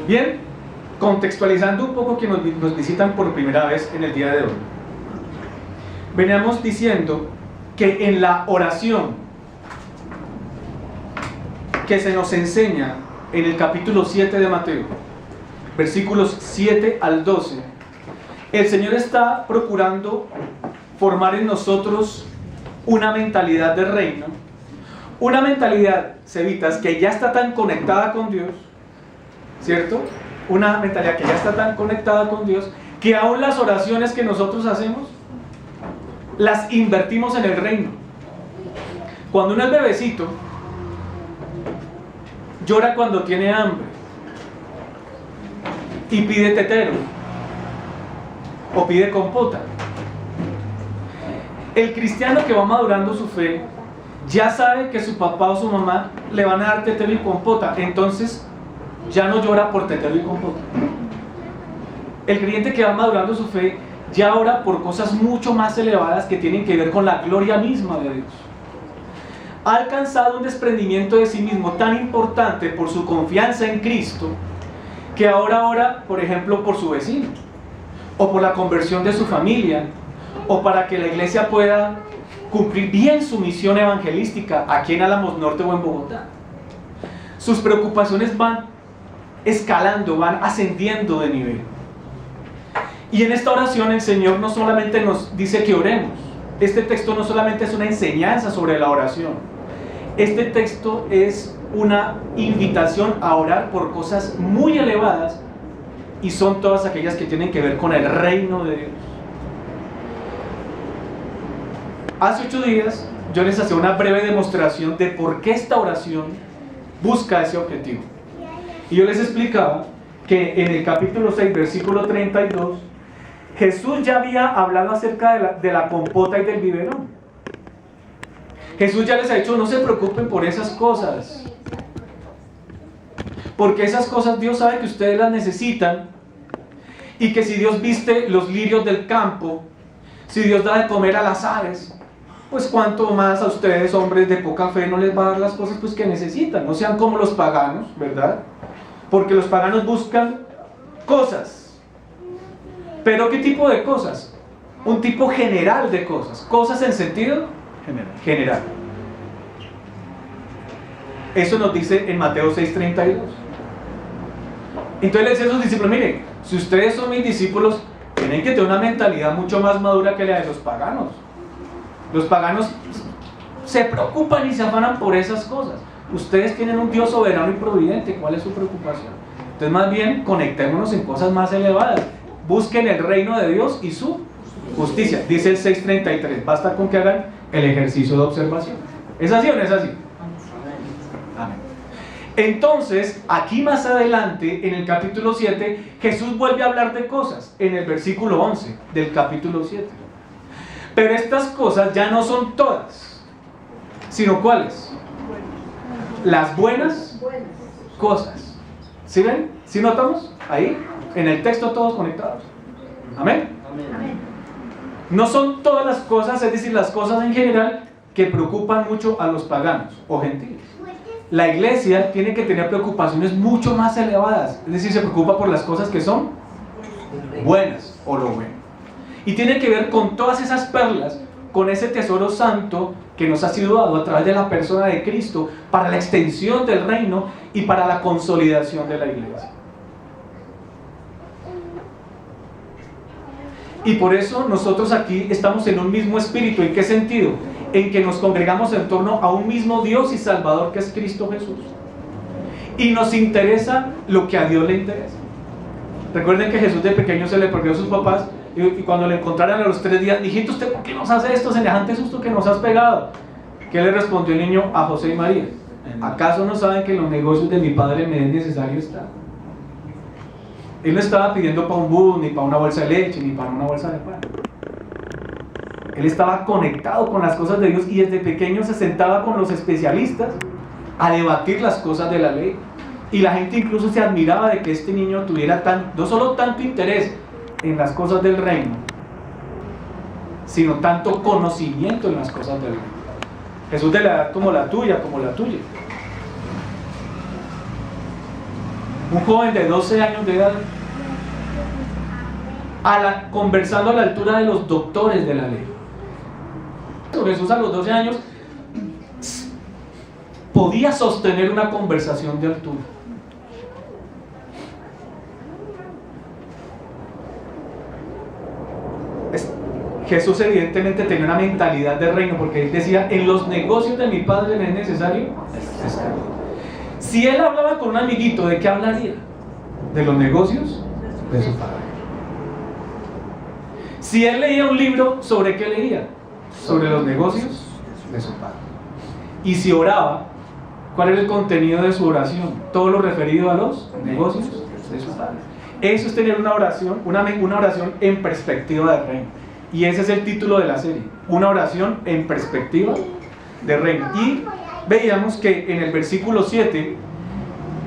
Bien, contextualizando un poco que nos visitan por primera vez en el día de hoy. Veníamos diciendo que en la oración que se nos enseña en el capítulo 7 de Mateo, versículos 7 al 12, el Señor está procurando formar en nosotros una mentalidad de reino, una mentalidad, cevitas, que ya está tan conectada con Dios, ¿cierto? Una mentalidad que ya está tan conectada con Dios, que aún las oraciones que nosotros hacemos, las invertimos en el reino. Cuando uno es bebecito, llora cuando tiene hambre y pide tetero o pide compota. El cristiano que va madurando su fe ya sabe que su papá o su mamá le van a dar tetero y compota, entonces ya no llora por tetero y compota. El creyente que va madurando su fe ya ora por cosas mucho más elevadas que tienen que ver con la gloria misma de Dios. Ha alcanzado un desprendimiento de sí mismo tan importante por su confianza en Cristo, que ahora ora, por ejemplo, por su vecino, o por la conversión de su familia, o para que la iglesia pueda cumplir bien su misión evangelística aquí en Álamos Norte o en Bogotá. Sus preocupaciones van escalando, van ascendiendo de nivel. Y en esta oración el Señor no solamente nos dice que oremos. Este texto no solamente es una enseñanza sobre la oración. Este texto es una invitación a orar por cosas muy elevadas, y son todas aquellas que tienen que ver con el reino de Dios. Hace 8 días yo les hacía una breve demostración de por qué esta oración busca ese objetivo. Y yo les explicaba que en el capítulo 6, versículo 32, Jesús ya había hablado acerca de la compota y del biberón. Jesús ya les ha dicho: no se preocupen por esas cosas, porque esas cosas Dios sabe que ustedes las necesitan, y que si Dios viste los lirios del campo, si Dios da de comer a las aves, pues cuánto más a ustedes, hombres de poca fe, no les va a dar las cosas pues que necesitan. No sean como los paganos, ¿verdad? Porque los paganos buscan cosas. ¿Pero qué tipo de cosas? Un tipo general de cosas. Cosas en sentido general. Eso nos dice en Mateo 6:32. Entonces le decía a sus discípulos: miren, si ustedes son mis discípulos, tienen que tener una mentalidad mucho más madura que la de los paganos. Los paganos se preocupan y se afanan por esas cosas. Ustedes tienen un Dios soberano y providente. ¿Cuál es su preocupación? Entonces, más bien, conectémonos en cosas más elevadas. Busquen el reino de Dios y su justicia. Dice el 6:33. Basta con que hagan el ejercicio de observación. ¿Es así o no es así? Amén. Entonces, aquí más adelante, en el capítulo 7, Jesús vuelve a hablar de cosas, en el versículo 11 del capítulo 7. Pero estas cosas ya no son todas, sino ¿cuáles? Las buenas cosas. ¿Sí ven? ¿Sí notamos? Ahí, en el texto, todos conectados. ¿Amén? No son todas las cosas, es decir, las cosas en general, que preocupan mucho a los paganos o gentiles. La iglesia tiene que tener preocupaciones mucho más elevadas, es decir, se preocupa por las cosas que son buenas o lo bueno. Y tiene que ver con todas esas perlas, con ese tesoro santo que nos ha sido dado a través de la persona de Cristo para la extensión del reino y para la consolidación de la iglesia. Y por eso nosotros aquí estamos en un mismo espíritu. ¿En qué sentido? En que nos congregamos en torno a un mismo Dios y Salvador, que es Cristo Jesús. Y nos interesa lo que a Dios le interesa. Recuerden que Jesús de pequeño se le perdió a sus papás, y cuando le encontraron a los 3 días: hijito, ¿usted por qué nos hace esto? Semejante susto que nos has pegado. ¿Qué le respondió el niño a José y María? ¿Acaso no saben que en los negocios de mi padre me es necesario estar? Él no estaba pidiendo para un bus, ni para una bolsa de leche, ni para una bolsa de pan. Él estaba conectado con las cosas de Dios, y desde pequeño se sentaba con los especialistas a debatir las cosas de la ley. Y la gente incluso se admiraba de que este niño tuviera no solo tanto interés en las cosas del reino, sino tanto conocimiento en las cosas del reino. Jesús de la edad como la tuya, como la tuya. Un joven de 12 años de edad, conversando a la altura de los doctores de la ley. Jesús a los 12 años podía sostener una conversación de altura. Jesús evidentemente tenía una mentalidad de reino, porque él decía: en los negocios de mi padre me es necesario estar. Si él hablaba con un amiguito, ¿de qué hablaría? De los negocios de su padre. Si él leía un libro, ¿sobre qué leía? Sobre los negocios de su padre. Y si oraba, ¿cuál era el contenido de su oración? Todo lo referido a los negocios de su padre. Eso es tener una oración, una oración en perspectiva de reino. Y ese es el título de la serie: una oración en perspectiva de reino. Y veíamos que en el versículo 7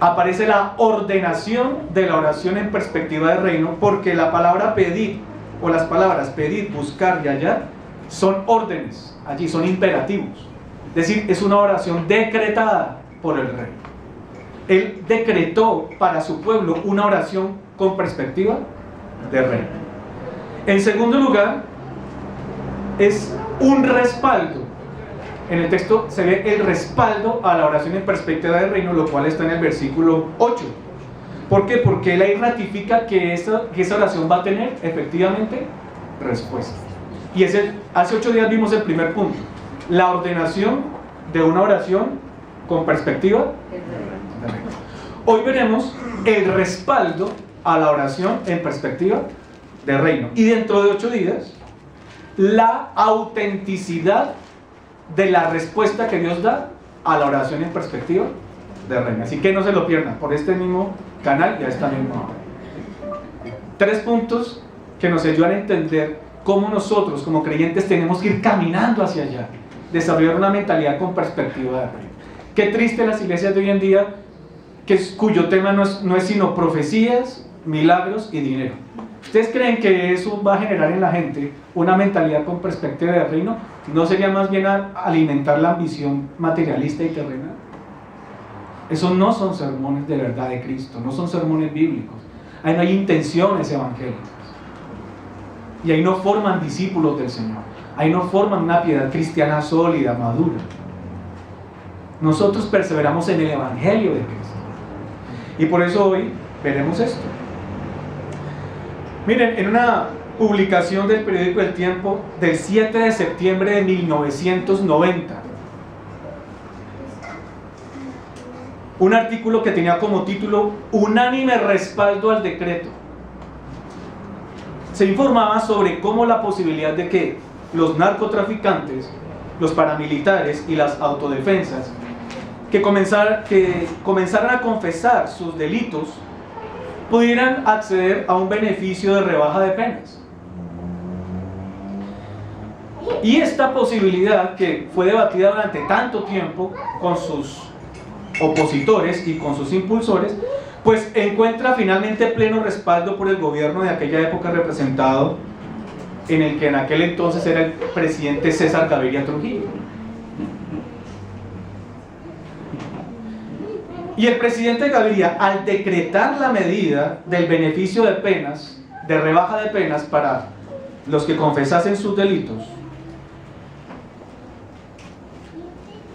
aparece la ordenación de la oración en perspectiva de reino, porque la palabra pedir, o las palabras pedir, buscar y hallar, son órdenes, allí son imperativos. Es decir, es una oración decretada por el rey. Él decretó para su pueblo una oración con perspectiva de reino. En segundo lugar, es un respaldo. En el texto se ve el respaldo a la oración en perspectiva de reino, lo cual está en el versículo 8. ¿Por qué? Porque él ahí ratifica que esa oración va a tener efectivamente respuesta. Y hace 8 días vimos el primer punto: la ordenación de una oración con perspectiva de reino. Hoy veremos el respaldo a la oración en perspectiva de reino. Y dentro de 8 días, la autenticidad de la respuesta que Dios da a la oración en perspectiva de reino. Así que no se lo pierdan, por este mismo canal y a esta misma hora. 3 puntos que nos ayudan a entender cómo nosotros como creyentes tenemos que ir caminando hacia allá, desarrollar una mentalidad con perspectiva de reino. Qué triste las iglesias de hoy en día, cuyo tema no es sino profecías, milagros y dinero. ¿Ustedes creen que eso va a generar en la gente una mentalidad con perspectiva de reino? ¿No sería más bien alimentar la ambición materialista y terrenal? Esos no son sermones de verdad de Cristo, no son sermones bíblicos. Ahí no hay intenciones evangélicas. Y ahí no forman discípulos del Señor. Ahí no forman una piedad cristiana sólida, madura. Nosotros perseveramos en el Evangelio de Cristo. Y por eso hoy veremos esto. Miren, en una publicación del periódico El Tiempo del 7 de septiembre de 1990, un artículo que tenía como título "Unánime respaldo al decreto", se informaba sobre cómo la posibilidad de que los narcotraficantes, los paramilitares y las autodefensas que comenzaran a confesar sus delitos pudieran acceder a un beneficio de rebaja de penas. Y esta posibilidad, que fue debatida durante tanto tiempo con sus opositores y con sus impulsores, pues encuentra finalmente pleno respaldo por el gobierno de aquella época, representado en el que en aquel entonces era el presidente César Gaviria Trujillo. Y el presidente Gaviria, al decretar la medida del beneficio de penas, de rebaja de penas para los que confesasen sus delitos,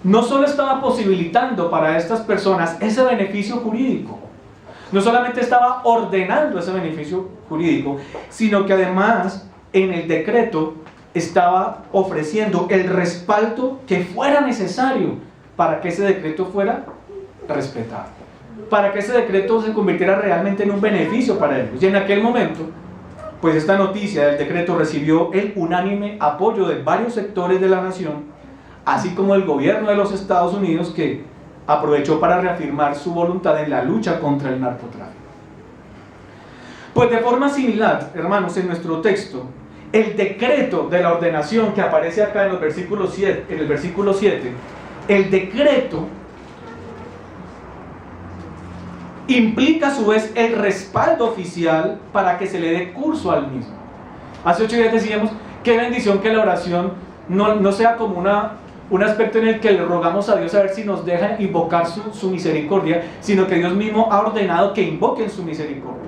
no solo estaba posibilitando para estas personas ese beneficio jurídico, no solamente estaba ordenando ese beneficio jurídico, sino que además en el decreto estaba ofreciendo el respaldo que fuera necesario para que ese decreto fuera respetado, para que ese decreto se convirtiera realmente en un beneficio para ellos. Y en aquel momento, pues esta noticia del decreto recibió el unánime apoyo de varios sectores de la nación, así como el gobierno de los Estados Unidos, que aprovechó para reafirmar su voluntad en la lucha contra el narcotráfico. Pues de forma similar, hermanos, en nuestro texto, el decreto de la ordenación que aparece acá en el versículo 7, el decreto implica a su vez el respaldo oficial para que se le dé curso al mismo. Hace 8 días decíamos: qué bendición que la oración no sea como un aspecto en el que le rogamos a Dios a ver si nos deja invocar su misericordia, sino que Dios mismo ha ordenado que invoquen su misericordia.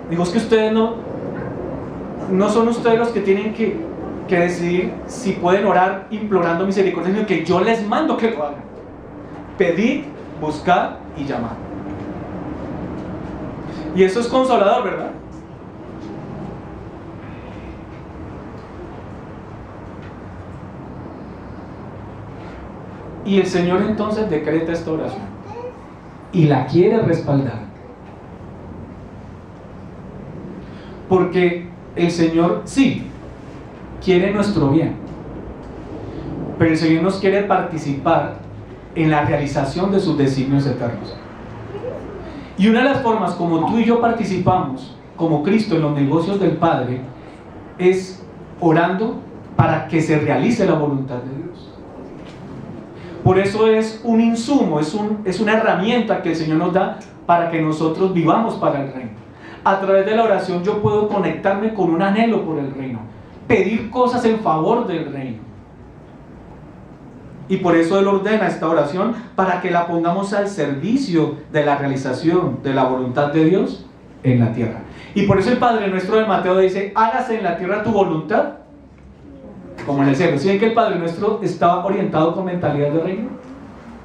Digo, es que ustedes no son ustedes los que tienen que decidir si pueden orar implorando misericordia, sino que yo les mando que lo hagan. Pedid, buscad y llamad. Y eso es consolador, ¿verdad? Y el Señor entonces decreta esta oración y la quiere respaldar, porque el Señor sí quiere nuestro bien, pero el Señor nos quiere participar en la realización de sus designios eternos. Y una de las formas como tú y yo participamos como Cristo en los negocios del Padre es orando para que se realice la voluntad de Dios. Por eso es un insumo, es una herramienta que el Señor nos da para que nosotros vivamos para el reino. A través de la oración yo puedo conectarme con un anhelo por el reino, pedir cosas en favor del reino. Y por eso Él ordena esta oración para que la pongamos al servicio de la realización de la voluntad de Dios en la tierra. Y por eso el Padre Nuestro de Mateo dice: hágase en la tierra tu voluntad como en el cielo. ¿Sí ven que el Padre Nuestro estaba orientado con mentalidad de reino?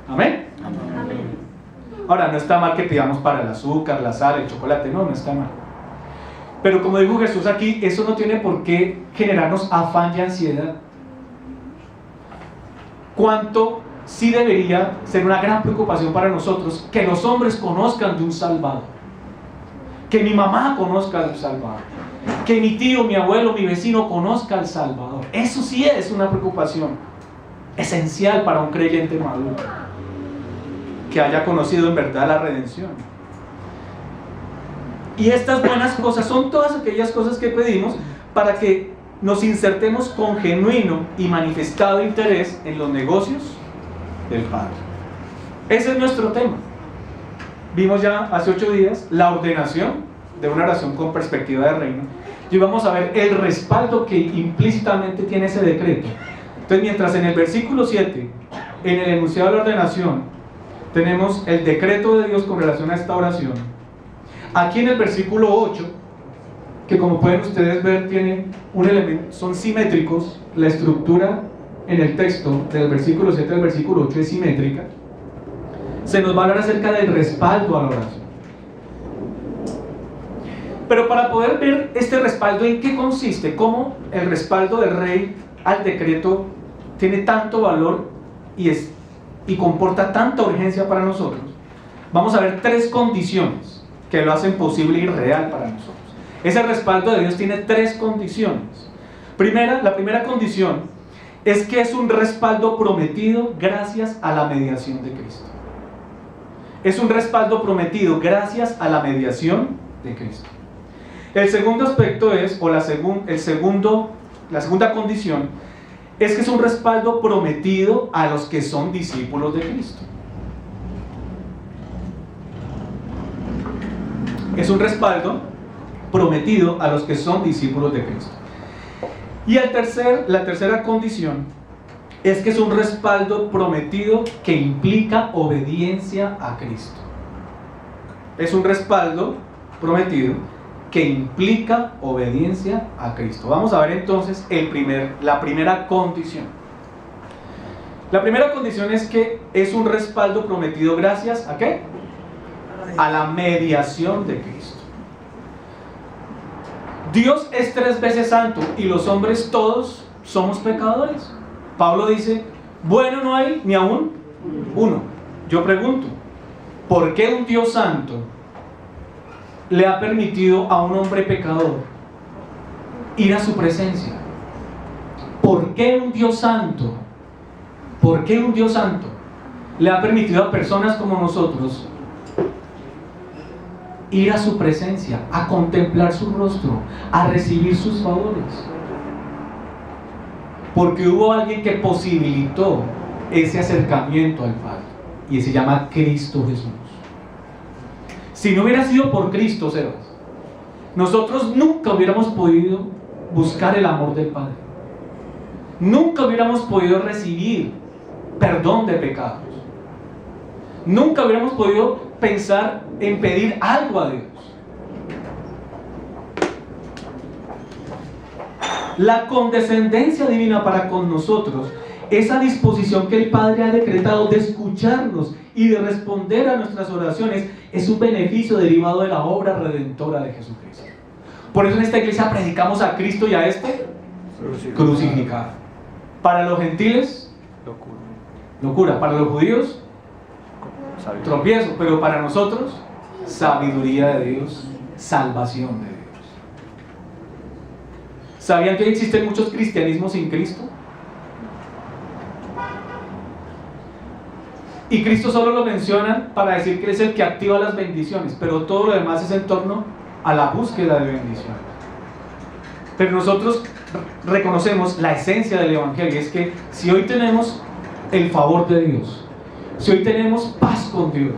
¿Amén? Amén. Ahora, no está mal que pidamos para el azúcar, la sal, el chocolate, no está mal. Pero como dijo Jesús aquí, eso no tiene por qué generarnos afán y ansiedad. Cuánto sí debería ser una gran preocupación para nosotros que los hombres conozcan de un Salvador, que mi mamá conozca del Salvador, que mi tío, mi abuelo, mi vecino conozca al Salvador. Eso sí es una preocupación esencial para un creyente maduro, que haya conocido en verdad la redención. Y estas buenas cosas son todas aquellas cosas que pedimos para que nos insertemos con genuino y manifestado interés en los negocios del Padre. Ese es nuestro tema. Vimos ya hace 8 días la ordenación de una oración con perspectiva de reino, y vamos a ver el respaldo que implícitamente tiene ese decreto. Entonces, mientras en el versículo 7, en el enunciado de la ordenación, tenemos el decreto de Dios con relación a esta oración, aquí en el versículo 8, que como pueden ustedes ver tiene un elemento, son simétricos, la estructura en el texto del versículo 7 al versículo 8 es simétrica, se nos va a hablar acerca del respaldo a la oración. Pero para poder ver este respaldo, ¿en qué consiste? ¿Cómo el respaldo del rey al decreto tiene tanto valor y comporta tanta urgencia para nosotros? Vamos a ver 3 condiciones que lo hacen posible y real para nosotros. Ese respaldo de Dios tiene 3 condiciones. La primera condición es que es un respaldo prometido gracias a la mediación de Cristo. Es un respaldo prometido gracias a la mediación de Cristo. El segundo aspecto es, la segunda condición, es que es un respaldo prometido a los que son discípulos de Cristo. Es un respaldo prometido a los que son discípulos de Cristo. Y la tercera condición es que es un respaldo prometido que implica obediencia a Cristo. Es un respaldo prometido que implica obediencia a Cristo. Vamos a ver entonces la primera condición. La primera condición es que es un respaldo prometido gracias ¿a qué? A la mediación de Cristo. Dios es 3 veces santo y los hombres todos somos pecadores. Pablo dice: bueno no hay ni aún uno. Yo pregunto, ¿por qué un Dios santo le ha permitido a un hombre pecador ir a su presencia? ¿Por qué un Dios santo le ha permitido a personas como nosotros ir a su presencia, a contemplar su rostro, a recibir sus favores? Porque hubo alguien que posibilitó ese acercamiento al Padre, y se llama Cristo Jesús. Si no hubiera sido por Cristo, Sebas, nosotros nunca hubiéramos podido buscar el amor del Padre. nunca hubiéramos podido recibir perdón de pecados. Nunca hubiéramos podido pensar en pedir algo a Dios. La condescendencia divina para con nosotros, esa disposición que el Padre ha decretado de escucharnos y de responder a nuestras oraciones, es un beneficio derivado de la obra redentora de Jesucristo. Por eso en esta iglesia predicamos a Cristo y a este crucificado. Para los gentiles, locura. Para los judíos, tropiezo. Pero para nosotros, sabiduría de Dios, salvación de Dios. ¿Sabían que existen muchos cristianismos sin Cristo? Y Cristo solo lo mencionan para decir que es el que activa las bendiciones, pero todo lo demás es en torno a la búsqueda de bendiciones. Pero nosotros reconocemos la esencia del Evangelio, y es que si hoy tenemos el favor de Dios, si hoy tenemos paz con Dios,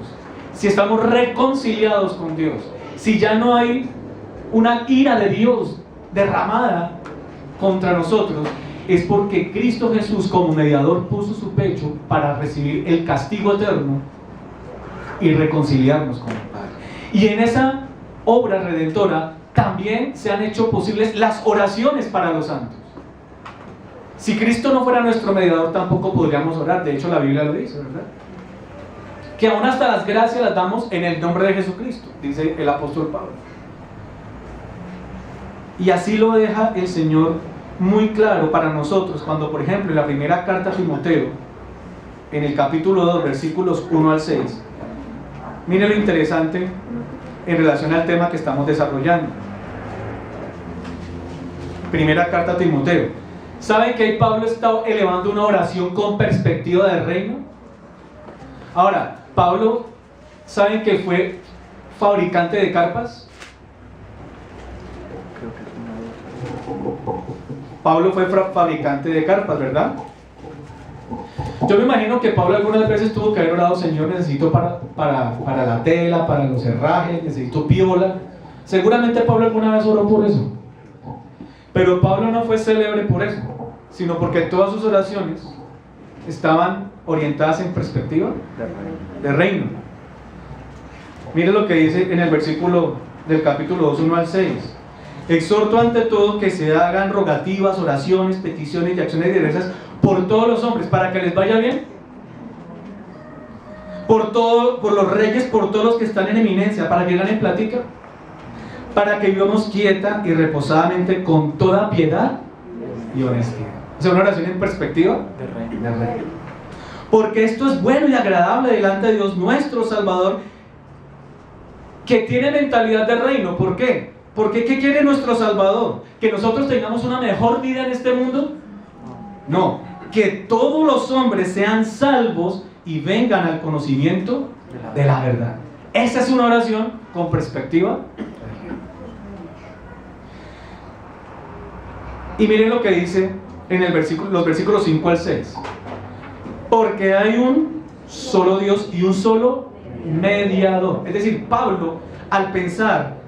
si estamos reconciliados con Dios, si ya no hay una ira de Dios derramada contra nosotros, es porque Cristo Jesús como mediador puso su pecho para recibir el castigo eterno y reconciliarnos con el Padre. Y en esa obra redentora también se han hecho posibles las oraciones para los santos. Si Cristo no fuera nuestro mediador, tampoco podríamos orar. De hecho, la Biblia lo dice, ¿verdad? Que aún hasta las gracias las damos en el nombre de Jesucristo, dice el apóstol Pablo. Y así lo deja el Señor muy claro para nosotros cuando, por ejemplo, en la primera carta a Timoteo, en el capítulo 2, versículos 1 al 6, mire lo interesante en relación al tema que estamos desarrollando. Primera carta a Timoteo. ¿Saben que ahí Pablo está elevando una oración con perspectiva del reino? Ahora, Pablo, ¿saben que fue fabricante de carpas? Pablo fue fabricante de carpas, ¿verdad? Yo me imagino que Pablo algunas veces tuvo que haber orado: Señor, necesito para la tela, para los herrajes, necesito piola. Seguramente Pablo alguna vez oró por eso. Pero Pablo no fue célebre por eso, sino porque todas sus oraciones estaban orientadas en perspectiva de reino. Mire lo que dice en el versículo del capítulo 2, 1 al 6. Exhorto ante todo que se hagan rogativas, oraciones, peticiones y acciones diversas por todos los hombres, para que les vaya bien, por los reyes, por todos los que están en eminencia, para que ganen plática, para que vivamos quieta y reposadamente con toda piedad y honestidad. O sea, una oración en perspectiva de reino. Porque esto es bueno y agradable delante de Dios nuestro Salvador, que tiene mentalidad de reino. ¿Por qué? Porque ¿qué quiere nuestro Salvador? ¿Que nosotros tengamos una mejor vida en este mundo? No, que todos los hombres sean salvos y vengan al conocimiento de la verdad. Esa es una oración con perspectiva. Y miren lo que dice en los versículos 5 al 6. Porque hay un solo Dios y un solo mediador. Es decir, Pablo, al pensar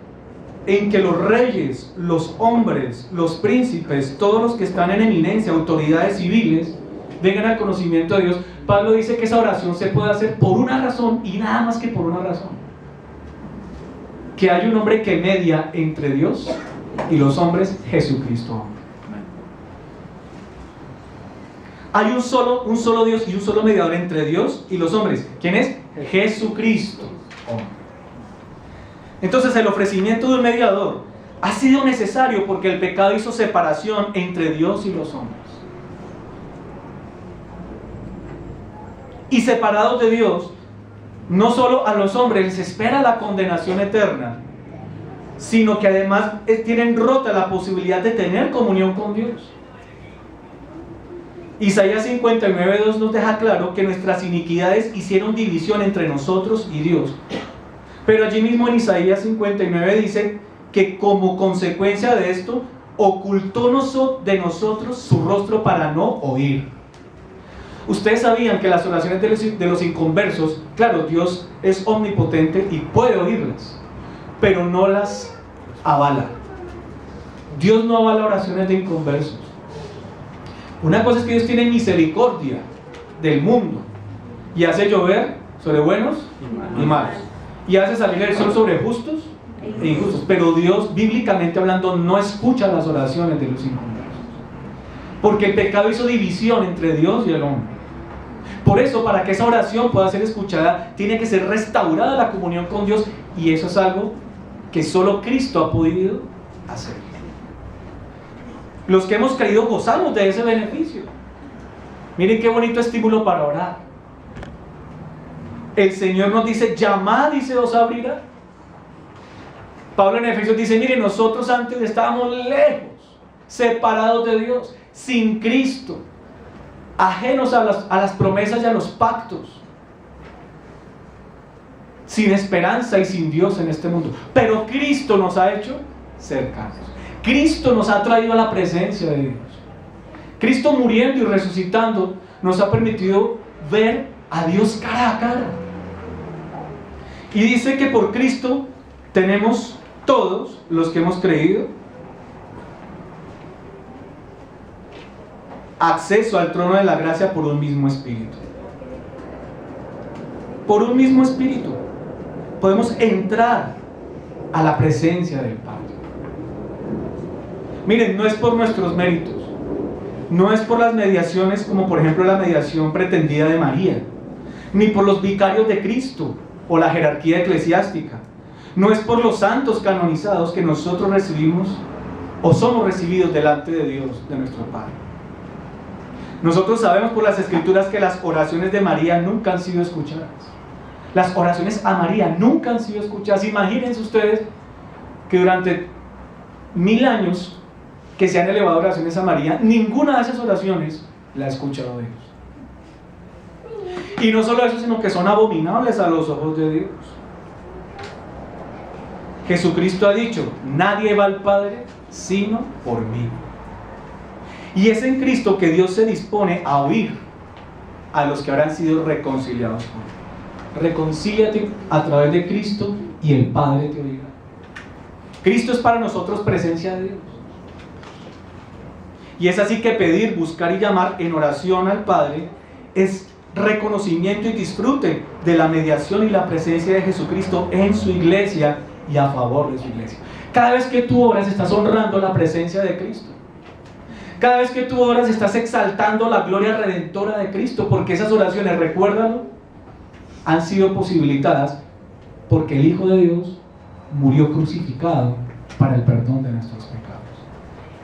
en que los reyes, los hombres, los príncipes, todos los que están en eminencia, autoridades civiles, vengan al conocimiento de Dios, Pablo dice que esa oración se puede hacer por una razón y nada más que por una razón: que hay un hombre que media entre Dios y los hombres, Jesucristo. Hay un solo Dios y un solo mediador entre Dios y los hombres. ¿Quién es? Jesucristo. Entonces el ofrecimiento de un mediador ha sido necesario porque el pecado hizo separación entre Dios y los hombres. Y separados de Dios, no solo a los hombres les espera la condenación eterna, sino que además tienen rota la posibilidad de tener comunión con Dios. Isaías 59:2 nos deja claro que nuestras iniquidades hicieron división entre nosotros y Dios. Pero allí mismo en Isaías 59 dice que como consecuencia de esto, ocultó de nosotros su rostro para no oír. Ustedes sabían que las oraciones de los inconversos, claro, Dios es omnipotente y puede oírlas, pero no las avala. Dios no avala oraciones de inconversos. Una cosa es que Dios tiene misericordia del mundo y hace llover sobre buenos y malos, y hace salir el sol sobre justos e injustos. Pero Dios, bíblicamente hablando, no escucha las oraciones de los inconversos, porque el pecado hizo división entre Dios y el hombre. Por eso, para que esa oración pueda ser escuchada, tiene que ser restaurada la comunión con Dios, y eso es algo que solo Cristo ha podido hacer. Los que hemos creído gozamos de ese beneficio. Miren qué bonito estímulo para orar. El Señor nos dice: llamad y se os abrirá. Pablo en Efesios dice: miren, nosotros antes estábamos lejos, separados de Dios, sin Cristo, ajenos a las promesas y a los pactos, sin esperanza y sin Dios en este mundo. Pero Cristo nos ha hecho cercanos. Cristo nos ha traído a la presencia de Dios. Cristo, muriendo y resucitando, nos ha permitido ver a Dios cara a cara. Y dice que por Cristo tenemos, todos los que hemos creído, acceso al trono de la gracia por un mismo espíritu. Por un mismo espíritu podemos entrar a la presencia del Padre. Miren, no es por nuestros méritos, no es por las mediaciones, como por ejemplo la mediación pretendida de María, ni por los vicarios de Cristo o la jerarquía eclesiástica. No es por los santos canonizados que nosotros recibimos o somos recibidos delante de Dios, de nuestro Padre. Nosotros sabemos por las Escrituras que las oraciones de María nunca han sido escuchadas. Las oraciones a María nunca han sido escuchadas. Imagínense ustedes que durante 1000 años que se han elevado oraciones a María, ninguna de esas oraciones la ha escuchado Dios. Y no solo eso, sino que son abominables a los ojos de Dios. Jesucristo ha dicho: nadie va al Padre sino por mí. Y es en Cristo que Dios se dispone a oír a los que habrán sido reconciliados con Él. Reconcíliate a través de Cristo y el Padre te oirá. Cristo es para nosotros presencia de Dios. Y es así que pedir, buscar y llamar en oración al Padre es reconocimiento y disfrute de la mediación y la presencia de Jesucristo en su iglesia y a favor de su iglesia. Cada vez que tú oras, estás honrando la presencia de Cristo. Cada vez que tú oras, estás exaltando la gloria redentora de Cristo, porque esas oraciones, recuérdalo, han sido posibilitadas porque el Hijo de Dios murió crucificado para el perdón de nuestros pecados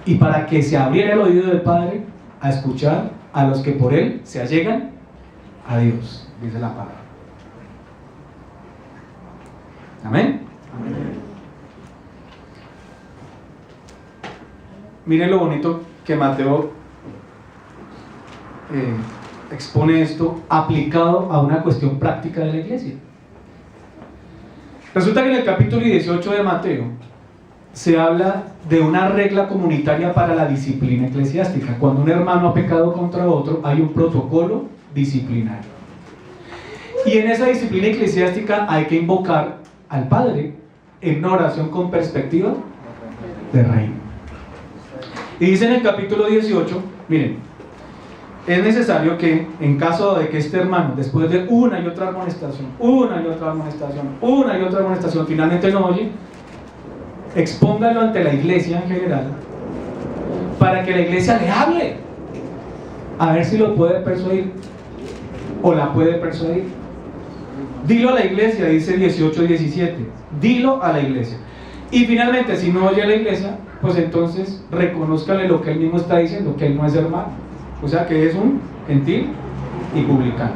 y para que se abriera el oído del Padre a escuchar a los que por Él se allegan a Dios, dice la palabra. Amén. Amén. Miren lo bonito que Mateo expone esto aplicado a una cuestión práctica de la iglesia. Resulta que en el capítulo 18 de Mateo se habla de una regla comunitaria para la disciplina eclesiástica. Cuando un hermano ha pecado contra otro, hay un protocolo disciplinario. Y en esa disciplina eclesiástica hay que invocar al Padre en una oración con perspectiva de reino. Y dice en el capítulo 18, miren, es necesario que en caso de que este hermano, después de una y otra amonestación, finalmente no oye, expóngalo ante la iglesia en general, para que la iglesia le hable, a ver si lo puede persuadir, o la puede persuadir. Dilo a la iglesia, dice 18:17, dilo a la iglesia. Y finalmente, si no oye a la iglesia, pues entonces reconózcale lo que él mismo está diciendo, que él no es hermano, o sea que es un gentil y publicano.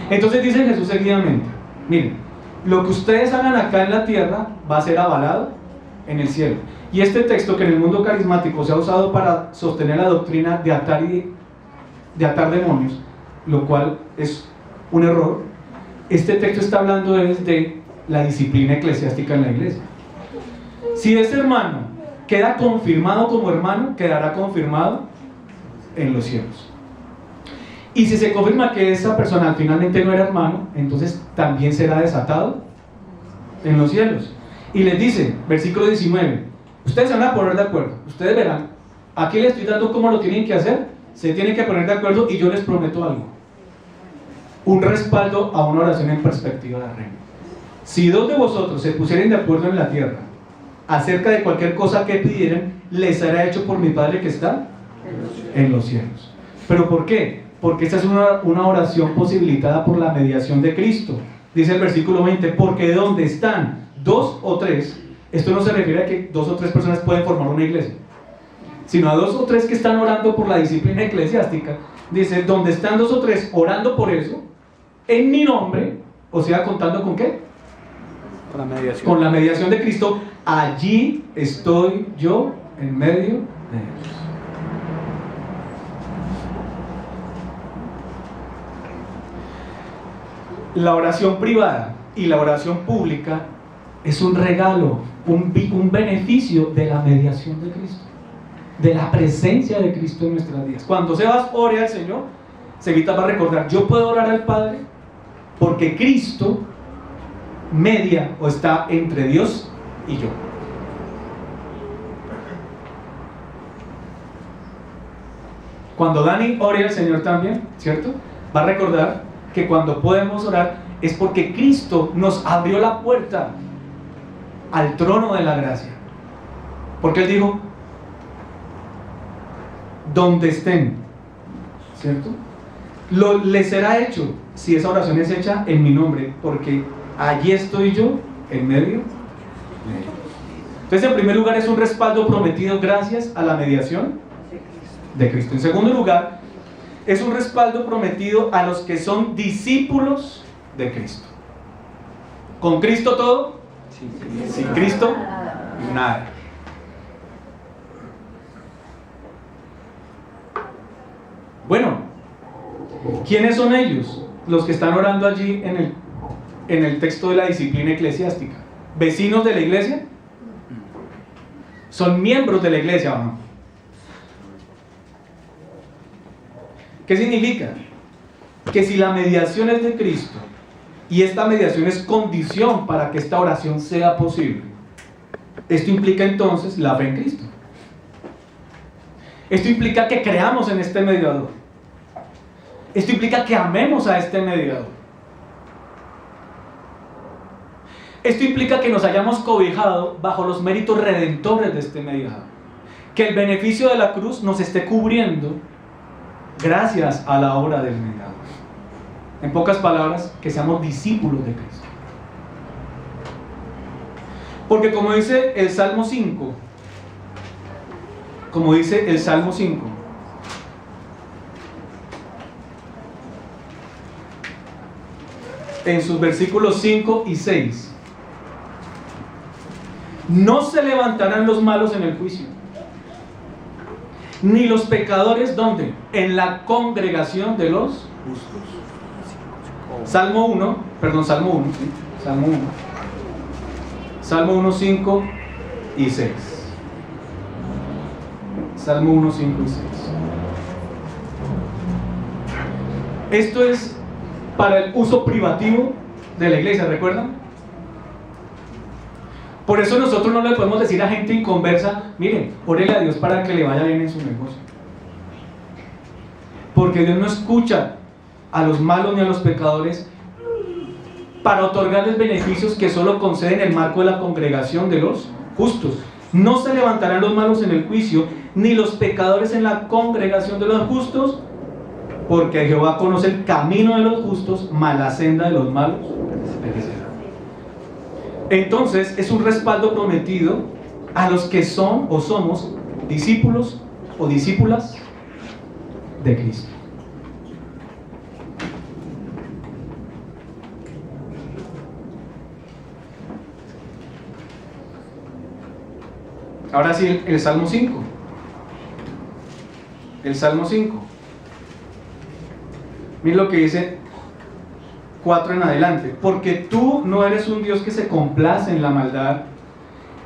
Entonces dice Jesús seguidamente: miren, lo que ustedes hagan acá en la tierra va a ser avalado en el cielo. Y este texto, que en el mundo carismático se ha usado para sostener la doctrina de atar demonios, lo cual es un error, este texto está hablando de la disciplina eclesiástica en la iglesia. Si ese hermano queda confirmado como hermano, quedará confirmado en los cielos. Y si se confirma que esa persona finalmente no era hermano, entonces también será desatado en los cielos. Y les dice, versículo 19, ustedes se van a poner de acuerdo, ustedes verán, aquí les estoy dando cómo lo tienen que hacer, se tienen que poner de acuerdo y yo les prometo algo. Un respaldo a una oración en perspectiva de reino. Si dos de vosotros se pusieren de acuerdo en la tierra acerca de cualquier cosa que pidieran, les será hecho por mi Padre que está en los cielos. ¿Pero por qué? Porque esta es una oración posibilitada por la mediación de Cristo. Dice el versículo 20, porque donde están dos o tres, esto no se refiere a que dos o tres personas pueden formar una iglesia, sino a dos o tres que están orando por la disciplina eclesiástica. Dice, donde están dos o tres orando por eso, en mi nombre, o sea, contando con ¿qué? Con la mediación. Con la mediación de Cristo, allí estoy yo en medio de ellos. La oración privada y la oración pública es un regalo, un beneficio de la mediación de Cristo, de la presencia de Cristo en nuestras vidas. Cuando Sebas ore al Señor, Sevita va a recordar, yo puedo orar al Padre porque Cristo media o está entre Dios y yo. Cuando Dani ore al Señor también, ¿cierto? Va a recordar que cuando podemos orar es porque Cristo nos abrió la puerta al trono de la gracia. Porque Él dijo, donde estén, ¿cierto? Les será hecho si esa oración es hecha en mi nombre, porque allí estoy yo en medio de ellos. Entonces, en primer lugar, es un respaldo prometido gracias a la mediación de Cristo. En segundo lugar, es un respaldo prometido a los que son discípulos de Cristo. ¿Con Cristo todo? Sin Cristo, nada. Bueno, ¿quiénes son ellos? Los que están orando allí en el texto de la disciplina eclesiástica. ¿Vecinos de la iglesia? Son miembros de la iglesia, ¿o no? ¿Qué significa? Que si la mediación es de Cristo y esta mediación es condición para que esta oración sea posible, esto implica entonces la fe en Cristo. Esto implica que creamos en este mediador. Esto implica que amemos a este mediador. Esto implica que nos hayamos cobijado bajo los méritos redentores de este mediador. Que el beneficio de la cruz nos esté cubriendo gracias a la obra del mediador. En pocas palabras, que seamos discípulos de Cristo. Porque como dice el Salmo 5, en sus versículos 5 y 6, no se levantarán los malos en el juicio, ni los pecadores, ¿dónde? En la congregación de los justos. Salmo 1, ¿sí? Salmo 1, 5 y 6. Salmo 1, 5 y 6. Esto es para el uso privativo de la iglesia, ¿recuerdan? Por eso nosotros no le podemos decir a gente inconversa, miren, órele a Dios para que le vaya bien en su negocio. Porque Dios no escucha a los malos ni a los pecadores para otorgarles beneficios que solo concede en el marco de la congregación de los justos. No se levantarán los malos en el juicio, ni los pecadores en la congregación de los justos, porque Jehová conoce el camino de los justos, mas la senda de los malos perecerá. Entonces es un respaldo prometido a los que son o somos discípulos o discípulas de Cristo. Ahora sí, el Salmo 5. El Salmo 5. Miren lo que dice 4 en adelante. Porque tú no eres un Dios que se complace en la maldad.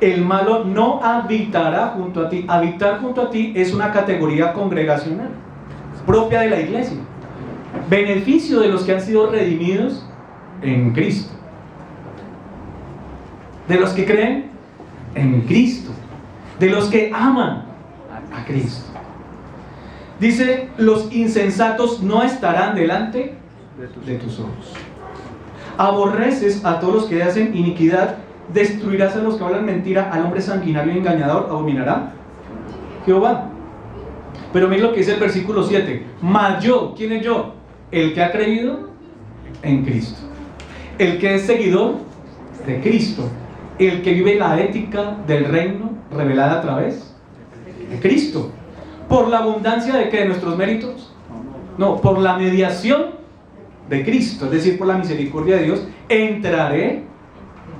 El malo no habitará junto a ti. Habitar junto a ti es una categoría congregacional propia de la iglesia. Beneficio de los que han sido redimidos en Cristo. De los que creen en Cristo. De los que aman a Cristo. Dice, los insensatos no estarán delante de tus ojos. Aborreces a todos los que hacen iniquidad, destruirás a los que hablan mentira, al hombre sanguinario y engañador abominará Jehová. Pero mira lo que dice el versículo 7. Mas yo, ¿quién es yo? El que ha creído en Cristo, el que es seguidor de Cristo, el que vive la ética del reino revelada a través de Cristo. ¿Por la abundancia de qué? ¿De nuestros méritos? No, por la mediación de Cristo, es decir, por la misericordia de Dios, entraré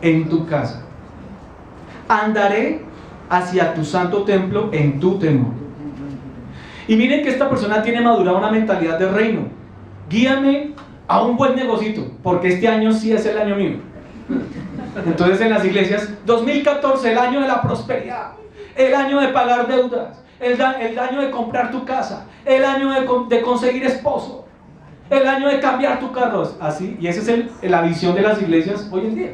en tu casa, andaré hacia tu santo templo en tu temor. Y miren que esta persona tiene madurada una mentalidad de reino. Guíame a un buen negocito, porque este año sí es el año mío. Entonces en las iglesias, 2014, el año de la prosperidad, el año de pagar deudas, el año de comprar tu casa, el año de conseguir esposo, el año de cambiar tu carro. Así, y esa es la visión de las iglesias hoy en día.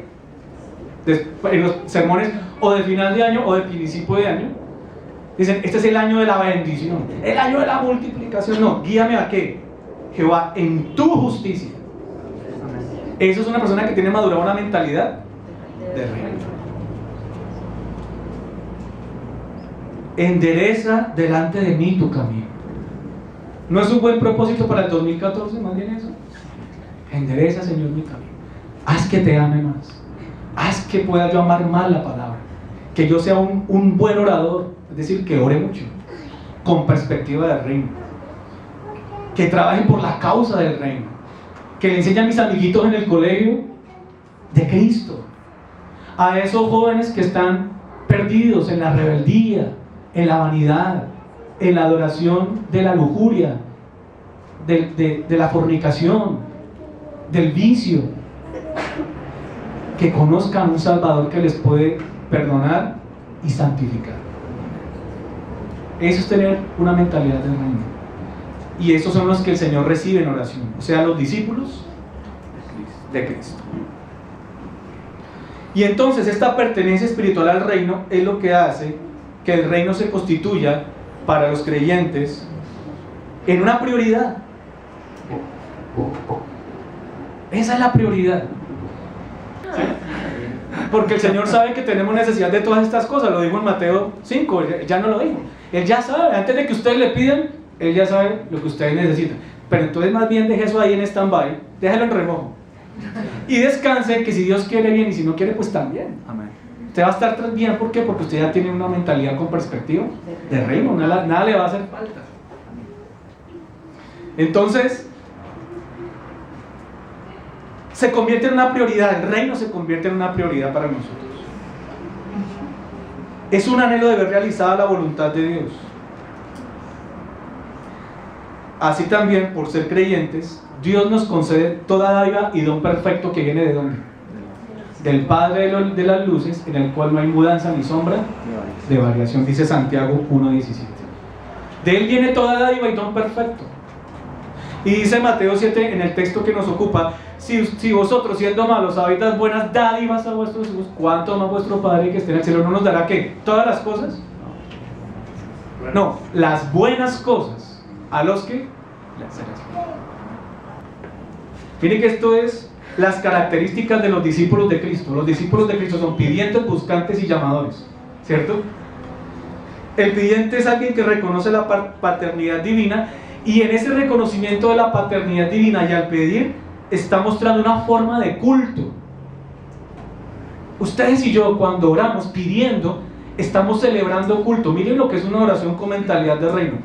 En los sermones o de final de año o de principio de año, dicen, este es el año de la bendición, el año de la multiplicación. No, guíame a qué, Jehová, en tu justicia. Eso es una persona que tiene madurada una mentalidad de reino. Endereza delante de mí tu camino. ¿No es un buen propósito para el 2014? Más bien eso. Endereza, Señor, mi camino. Haz que te ame más. Haz que pueda yo amar más la palabra. Que yo sea un buen orador. Es decir, que ore mucho, con perspectiva del reino. Que trabaje por la causa del reino. Que le enseñe a mis amiguitos en el colegio de Cristo. A esos jóvenes que están perdidos en la rebeldía, en la vanidad, en la adoración de la lujuria, de la fornicación, del vicio. Que conozcan un Salvador que les puede perdonar y santificar. Eso es tener una mentalidad del reino. Y esos son los que el Señor recibe en oración, o sea, los discípulos de Cristo. Y entonces esta pertenencia espiritual al reino es lo que hace que el reino se constituya para los creyentes en una prioridad. Esa es la prioridad. Porque el Señor sabe que tenemos necesidad de todas estas cosas. Lo dijo en Mateo 5, ya no lo dijo. Él ya sabe, antes de que ustedes le pidan, Él ya sabe lo que ustedes necesitan. Pero entonces más bien deje eso ahí en stand-by, déjalo en remojo. Y descanse, que si Dios quiere bien y si no quiere, pues también. Amén. Usted va a estar bien, ¿por qué? Porque usted ya tiene una mentalidad con perspectiva de reino, nada le va a hacer falta. Entonces, se convierte en una prioridad, el reino se convierte en una prioridad para nosotros. Es un anhelo de ver realizada la voluntad de Dios. Así también, por ser creyentes, Dios nos concede toda dádiva y don perfecto que viene ¿de dónde? Del Padre de las luces, en el cual no hay mudanza ni sombra de variación, dice Santiago 1:17. De Él viene toda dádiva y don perfecto. Y dice Mateo 7 en el texto que nos ocupa, si vosotros siendo malos sabéis dar buenas dádivas a vuestros hijos, ¿cuánto más vuestro Padre que está en el cielo no nos dará qué? ¿Todas las cosas? No, las buenas cosas a los que las serás. Miren que esto es las características de los discípulos de Cristo. Los discípulos de Cristo son pidientes, buscantes y llamadores, ¿cierto? El pidiente es alguien que reconoce la paternidad divina, y en ese reconocimiento de la paternidad divina y al pedir está mostrando una forma de culto. Ustedes y yo, cuando oramos pidiendo, estamos celebrando culto. Miren lo que es una oración con mentalidad de reino.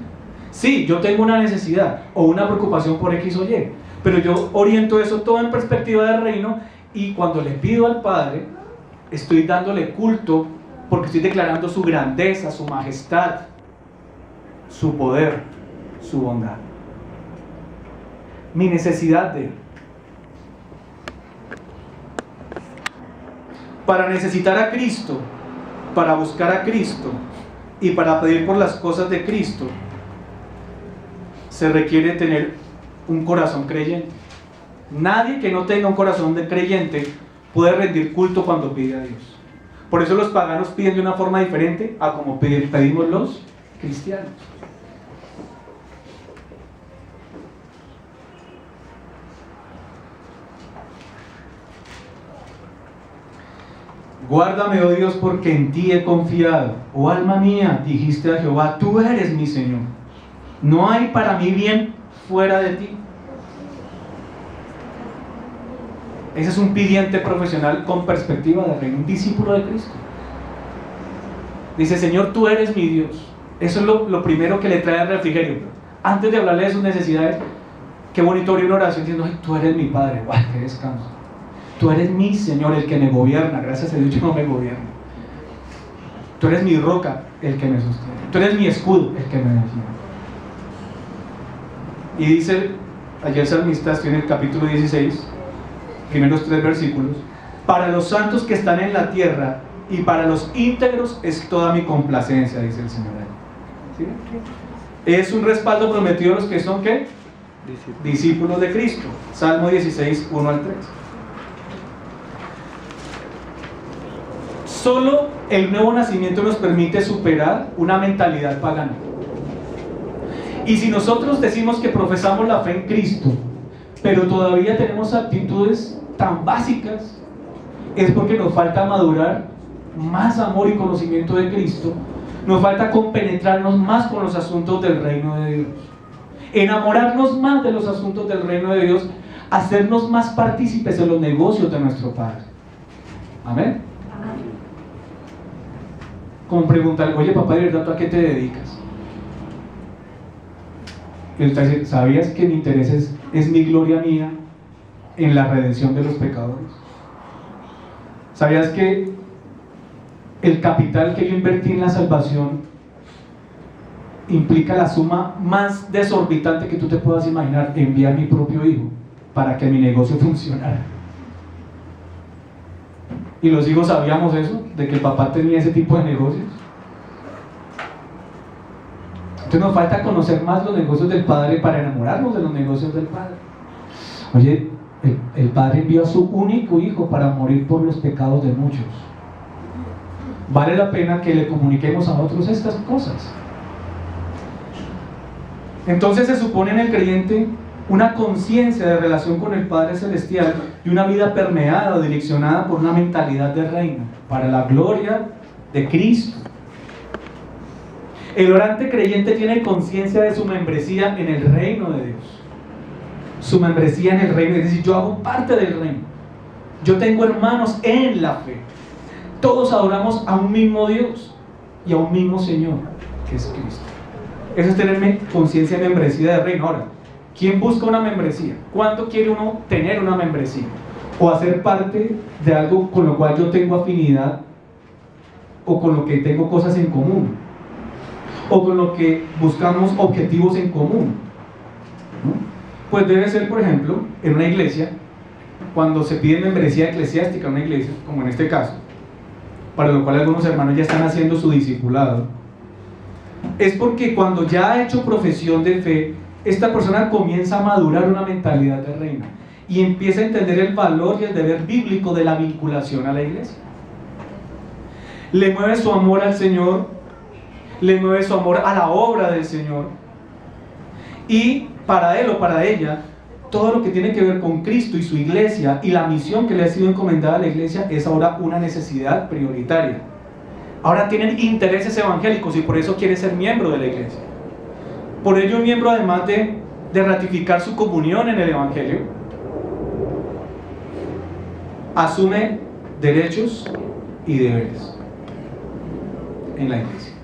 Sí, yo tengo una necesidad o una preocupación por X o Y, pero yo oriento eso todo en perspectiva del reino, y cuando le pido al Padre estoy dándole culto porque estoy declarando su grandeza, su majestad, su poder, su bondad, mi necesidad de Él. Para necesitar a Cristo, para buscar a Cristo y para pedir por las cosas de Cristo, se requiere tener un corazón creyente. Nadie que no tenga un corazón de creyente puede rendir culto cuando pide a Dios. Por eso los paganos piden de una forma diferente a como pedimos los cristianos. Guárdame, oh Dios, porque en ti he confiado. Oh alma mía, dijiste a Jehová, tú eres mi Señor. No hay para mí bien fuera de ti. Ese es un pidiente profesional con perspectiva de reino, un discípulo de Cristo. Dice, Señor, tú eres mi Dios. Eso es lo primero que le trae al refrigerio. Antes de hablarle de sus necesidades, qué bonito abrir una oración diciendo, ay, tú eres mi Padre. ¡Guau, qué descanso! Tú eres mi Señor, el que me gobierna. Gracias a Dios yo no me gobierno. Tú eres mi roca, el que me sostiene. Tú eres mi escudo, el que me defiende. Y dice, ayer salmista, estoy en el capítulo 16, primeros 3 versículos. Para los santos que están en la tierra y para los íntegros es toda mi complacencia, dice el Señor. ¿Sí? Es un respaldo prometido a los que son, ¿qué? Discípulos de Cristo. Salmo 16, 1 al 3. Solo el nuevo nacimiento nos permite superar una mentalidad pagana. Y si nosotros decimos que profesamos la fe en Cristo, pero todavía tenemos actitudes tan básicas, es porque nos falta madurar más amor y conocimiento de Cristo, nos falta compenetrarnos más con los asuntos del reino de Dios, enamorarnos más de los asuntos del reino de Dios, hacernos más partícipes en los negocios de nuestro Padre. Amén. Como preguntar, oye papá, ¿de verdad tú a qué te dedicas? Y él está diciendo, ¿sabías que mi interés es mi gloria mía en la redención de los pecadores? ¿Sabías que el capital que yo invertí en la salvación implica la suma más desorbitante que tú te puedas imaginar? Enviar a mi propio hijo para que mi negocio funcionara. ¿Y los hijos sabíamos eso? ¿De que el papá tenía ese tipo de negocios? Entonces nos falta conocer más los negocios del Padre para enamorarnos de los negocios del Padre. Oye, el Padre envió a su único hijo para morir por los pecados de muchos. Vale la pena que le comuniquemos a otros estas cosas. Entonces se supone en el creyente una conciencia de relación con el Padre Celestial y una vida permeada o direccionada por una mentalidad de reino, para la gloria de Cristo. El orante creyente tiene conciencia de su membresía en el reino de Dios. Su membresía en el reino, es decir, yo hago parte del reino. Yo tengo hermanos en la fe. Todos adoramos a un mismo Dios y a un mismo Señor, que es Cristo. Eso es tener conciencia de membresía de reino. Ahora, ¿quién busca una membresía? ¿Cuándo quiere uno tener una membresía? O hacer parte de algo con lo cual yo tengo afinidad, o con lo que tengo cosas en común, o con lo que buscamos objetivos en común, ¿no? Pues debe ser, por ejemplo, en una iglesia, cuando se pide membresía eclesiástica en una iglesia, como en este caso, para lo cual algunos hermanos ya están haciendo su discipulado, es porque cuando ya ha hecho profesión de fe, esta persona comienza a madurar una mentalidad de reino y empieza a entender el valor y el deber bíblico de la vinculación a la iglesia. Le mueve su amor al Señor, le mueve su amor a la obra del Señor, y para él o para ella, todo lo que tiene que ver con Cristo y su iglesia y la misión que le ha sido encomendada a la iglesia es ahora una necesidad prioritaria. Ahora tienen intereses evangélicos y por eso quiere ser miembro de la iglesia. Por ello un miembro, además de ratificar su comunión en el evangelio, asume derechos y deberes en la iglesia.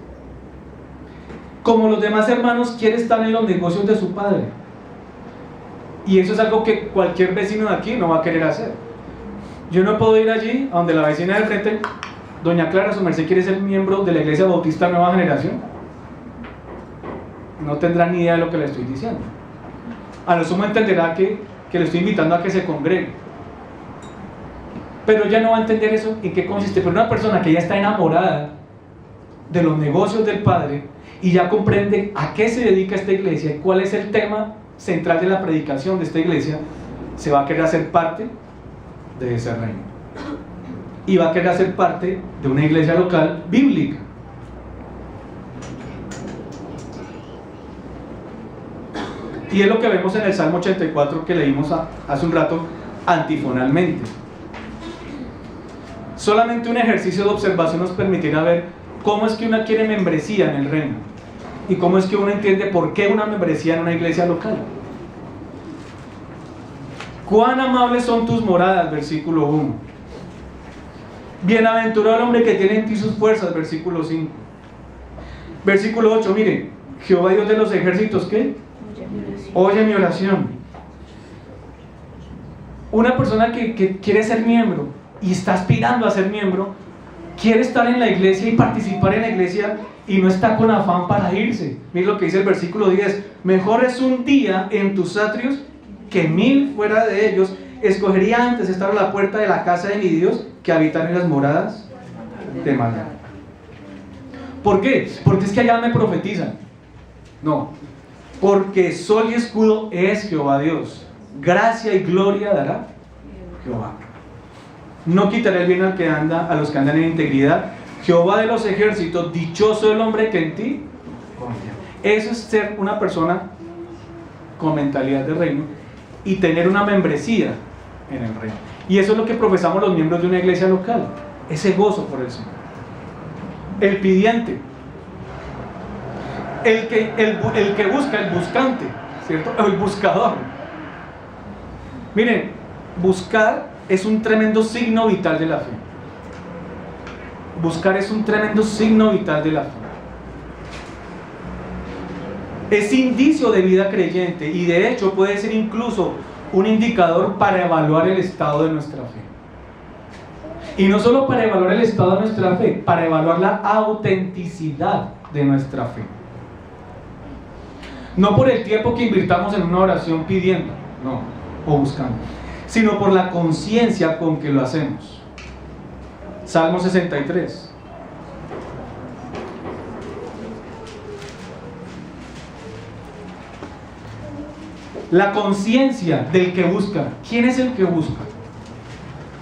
Como los demás hermanos, quiere estar en los negocios de su padre. Y eso es algo que cualquier vecino de aquí no va a querer hacer. Yo no puedo ir allí a donde la vecina del frente, doña Clara, su merced quiere ser miembro de la Iglesia Bautista Nueva Generación. No tendrá ni idea de lo que le estoy diciendo. A lo sumo entenderá que le estoy invitando a que se congregue. Pero ya no va a entender eso en qué consiste. Pero una persona que ya está enamorada de los negocios del Padre y ya comprende a qué se dedica esta iglesia y cuál es el tema central de la predicación de esta iglesia, se va a querer hacer parte de ese reino y va a querer hacer parte de una iglesia local bíblica. Y es lo que vemos en el Salmo 84 que leímos hace un rato antifonalmente. Solamente un ejercicio de observación nos permitirá ver cómo es que uno adquiere membresía en el reino y cómo es que uno entiende por qué una membresía en una iglesia local. Cuán amables son tus moradas, versículo 1. Bienaventurado el hombre que tiene en ti sus fuerzas, versículo 5. Versículo 8, mire, Jehová Dios de los ejércitos, ¿qué? Oye mi oración. Una persona que quiere ser miembro y está aspirando a ser miembro, quiere estar en la iglesia y participar en la iglesia y no está con afán para irse. Mira lo que dice el versículo 10: mejor es un día en tus atrios que 1000 fuera de ellos. Escogería antes estar a la puerta de la casa de mi Dios que habitar en las moradas de maldad. ¿Por qué? Porque es que allá me profetizan. No, porque sol y escudo es Jehová Dios, gracia y gloria dará Jehová. No quitaré el bien al que anda, a los que andan en integridad. Jehová de los ejércitos, dichoso el hombre que en ti confía. Eso es ser una persona con mentalidad de reino y tener una membresía en el reino. Y eso es lo que profesamos los miembros de una iglesia local, ese gozo por el Señor. El pidiente, el que busca, el buscante, ¿cierto? O el buscador. Miren, buscar es un tremendo signo vital de la fe. Buscar es un tremendo signo vital de la fe. Es indicio de vida creyente y de hecho puede ser incluso un indicador para evaluar el estado de nuestra fe. Y no solo para evaluar el estado de nuestra fe, para evaluar la autenticidad de nuestra fe. No por el tiempo que invirtamos en una oración pidiendo, no, o buscando, sino por la conciencia con que lo hacemos. Salmo 63. La conciencia del que busca. ¿Quién es el que busca?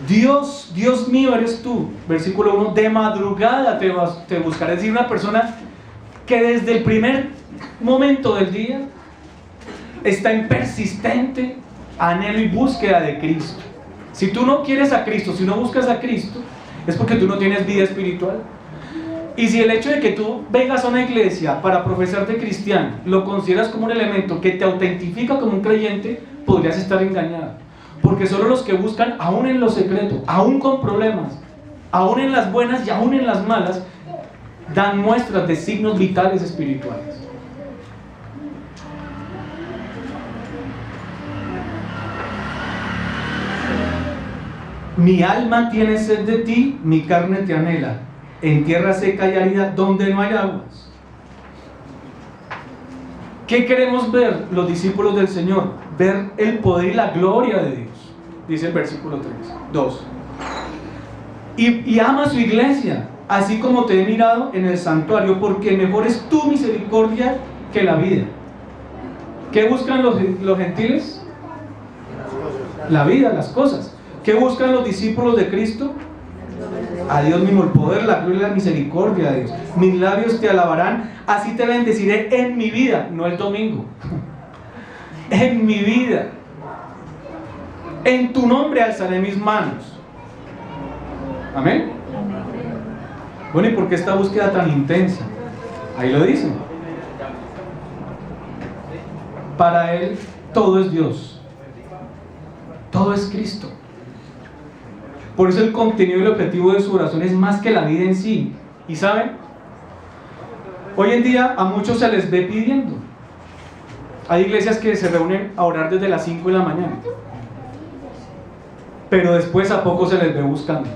Dios, Dios mío eres tú. Versículo 1, de madrugada te buscaré. Es decir, una persona que desde el primer momento del día está en persistente anhelo y búsqueda de Cristo. Si tú no quieres a Cristo, si no buscas a Cristo, es porque tú no tienes vida espiritual. Y si el hecho de que tú vengas a una iglesia para profesarte cristiano lo consideras como un elemento que te autentifica como un creyente, podrías estar engañado. Porque solo los que buscan, aún en lo secreto, aún con problemas, aún en las buenas y aún en las malas, dan muestras de signos vitales espirituales. Mi alma tiene sed de ti, mi carne te anhela, en tierra seca y árida donde no hay aguas. ¿Qué queremos ver los discípulos del Señor? Ver el poder y la gloria de Dios, dice el versículo 2. Y ama a su iglesia, así como te he mirado en el santuario, porque mejor es tu misericordia que la vida. ¿Qué buscan los gentiles? La vida, las cosas. ¿Qué buscan los discípulos de Cristo? A Dios mismo, el poder, la gloria y la misericordia de Dios. Mis labios te alabarán, así te bendeciré en mi vida, no el domingo. En mi vida. En tu nombre alzaré mis manos. Amén. Bueno, ¿y por qué esta búsqueda tan intensa? Ahí lo dice. Para Él todo es Dios. Todo es Cristo. Por eso el contenido y el objetivo de su oración es más que la vida en sí. ¿Y saben? Hoy en día a muchos se les ve pidiendo. Hay iglesias que se reúnen a orar desde las 5 de la mañana, pero después a poco se les ve buscando.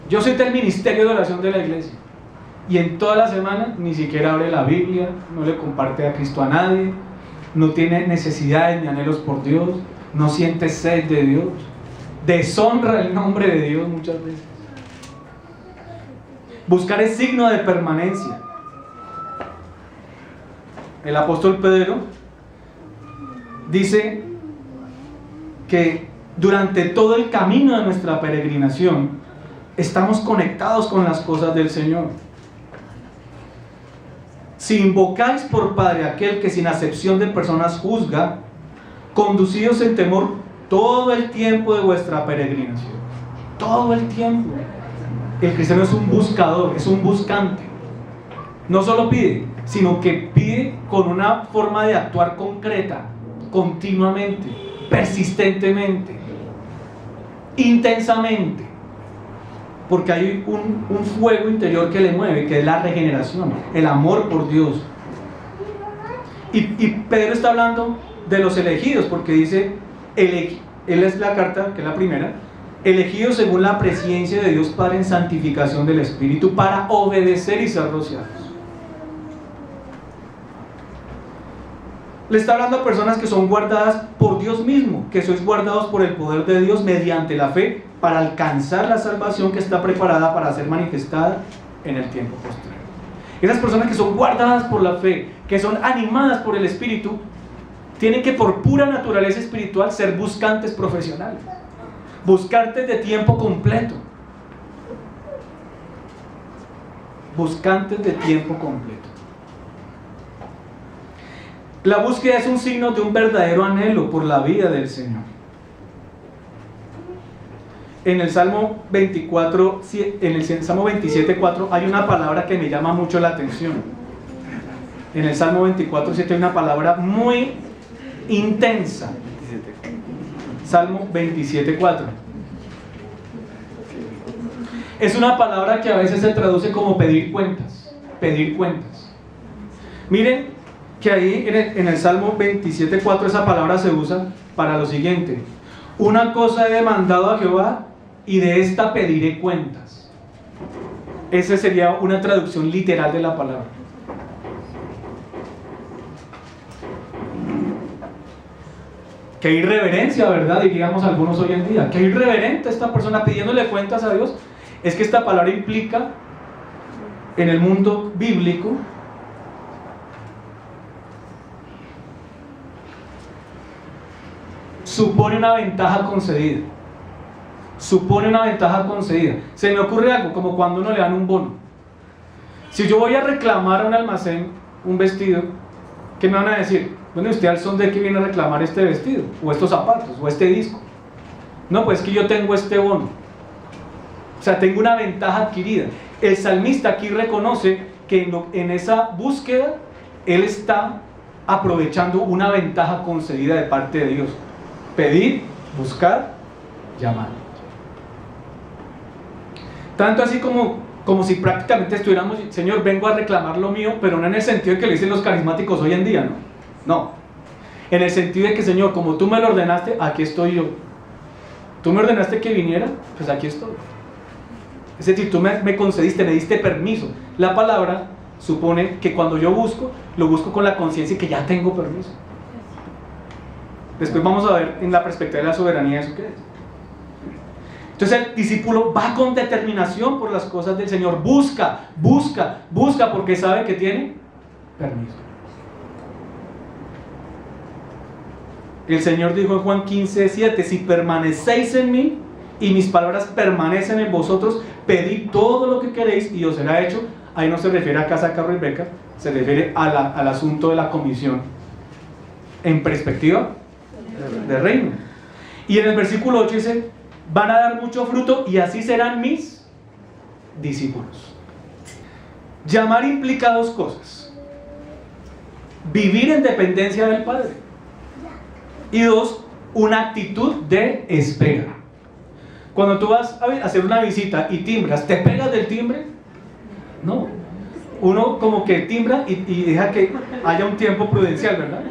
Yo soy del ministerio de oración de la iglesia y en toda la semana ni siquiera abre la Biblia, no le comparte a Cristo a nadie, no tiene necesidades ni anhelos por Dios, no siente sed de Dios, deshonra el nombre de Dios muchas veces. Buscar es signo de permanencia. El apóstol Pedro dice que durante todo el camino de nuestra peregrinación estamos conectados con las cosas del Señor. Si invocáis por Padre aquel que sin acepción de personas juzga, conducidos en temor todo el tiempo de vuestra peregrinación. Todo el tiempo. El cristiano es un buscador, es un buscante. No solo pide, sino que pide con una forma de actuar concreta, continuamente, persistentemente, intensamente. Porque hay un fuego interior que le mueve, que es la regeneración, el amor por Dios. Y Pedro está hablando de los elegidos, porque dice, él es la carta, que es la primera, elegidos según la presciencia de Dios Padre en santificación del Espíritu, para obedecer y ser rociados. Le está hablando a personas que son guardadas por Dios mismo, que sois guardados por el poder de Dios mediante la fe, para alcanzar la salvación que está preparada para ser manifestada en el tiempo posterior. Esas personas que son guardadas por la fe, que son animadas por el Espíritu, tienen que por pura naturaleza espiritual ser buscantes profesionales, buscantes de tiempo completo, buscantes de tiempo completo. La búsqueda es un signo de un verdadero anhelo por la vida del Señor. En el Salmo 24, en el Salmo 27:4 hay una palabra que me llama mucho la atención. En el Salmo 24:7 hay una palabra muy intensa. Salmo 27:4. Es una palabra que a veces se traduce como pedir cuentas. Pedir cuentas. Miren que ahí en el Salmo 27:4 esa palabra se usa para lo siguiente: una cosa he demandado a Jehová, y de esta pediré cuentas. Esa sería una traducción literal de la palabra. Qué irreverencia, ¿verdad? Diríamos algunos hoy en día. Qué irreverente esta persona pidiéndole cuentas a Dios. Es que esta palabra implica, en el mundo bíblico, supone una ventaja concedida. Supone una ventaja concedida. Se me ocurre algo como cuando uno le dan un bono. Si yo voy a reclamar a un almacén un vestido, ¿qué me van a decir? Bueno, ¿usted al son de qué viene a reclamar este vestido? O estos zapatos, o este disco. No, pues que yo tengo este bono. O sea, tengo una ventaja adquirida. El salmista aquí reconoce que en esa búsqueda él está aprovechando una ventaja concedida de parte de Dios. Pedir, buscar, llamar. Tanto así como si prácticamente estuviéramos, Señor, vengo a reclamar lo mío, pero no en el sentido de que le dicen los carismáticos hoy en día, no. En el sentido de que, Señor, como tú me lo ordenaste, aquí estoy yo. Tú me ordenaste que viniera, pues aquí estoy. Es decir, tú me concediste, me diste permiso. La palabra supone que cuando yo busco, lo busco con la conciencia de que ya tengo permiso. Después vamos a ver en la perspectiva de la soberanía eso qué es. Entonces el discípulo va con determinación por las cosas del Señor. Busca porque sabe que tiene permiso. El Señor dijo en Juan 15:7: si permanecéis en mí y mis palabras permanecen en vosotros, pedid todo lo que queréis y os será hecho. Ahí no se refiere a casa, carro y beca, se refiere al asunto de la comisión en perspectiva de reino. Y en el versículo 8 dice: van a dar mucho fruto y así serán mis discípulos. Llamar implica dos cosas: vivir en dependencia del Padre, y dos, una actitud de espera. Cuando tú vas a hacer una visita y timbras, ¿te pegas del timbre? No. Uno como que timbra y deja que haya un tiempo prudencial, ¿verdad?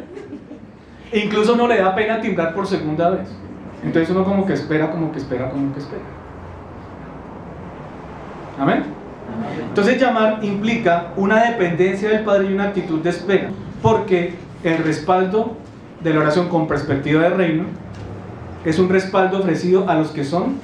E incluso no le da pena timbrar por segunda vez. Entonces uno como que espera. ¿Amén? Entonces llamar implica una dependencia del Padre y una actitud de espera, porque el respaldo de la oración con perspectiva de reino es un respaldo ofrecido a los que son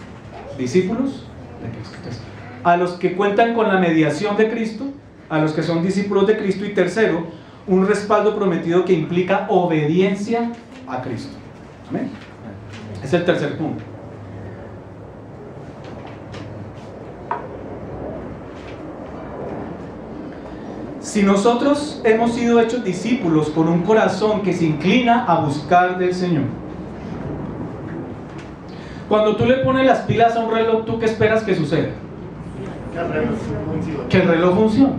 discípulos de Cristo, a los que cuentan con la mediación de Cristo, a los que son discípulos de Cristo, y tercero, un respaldo prometido que implica obediencia a Cristo. ¿Amén? Es el tercer punto. Si nosotros hemos sido hechos discípulos con un corazón que se inclina a buscar del Señor, Cuando tú le pones las pilas a un reloj, ¿tú qué esperas que suceda? Que el reloj funcione.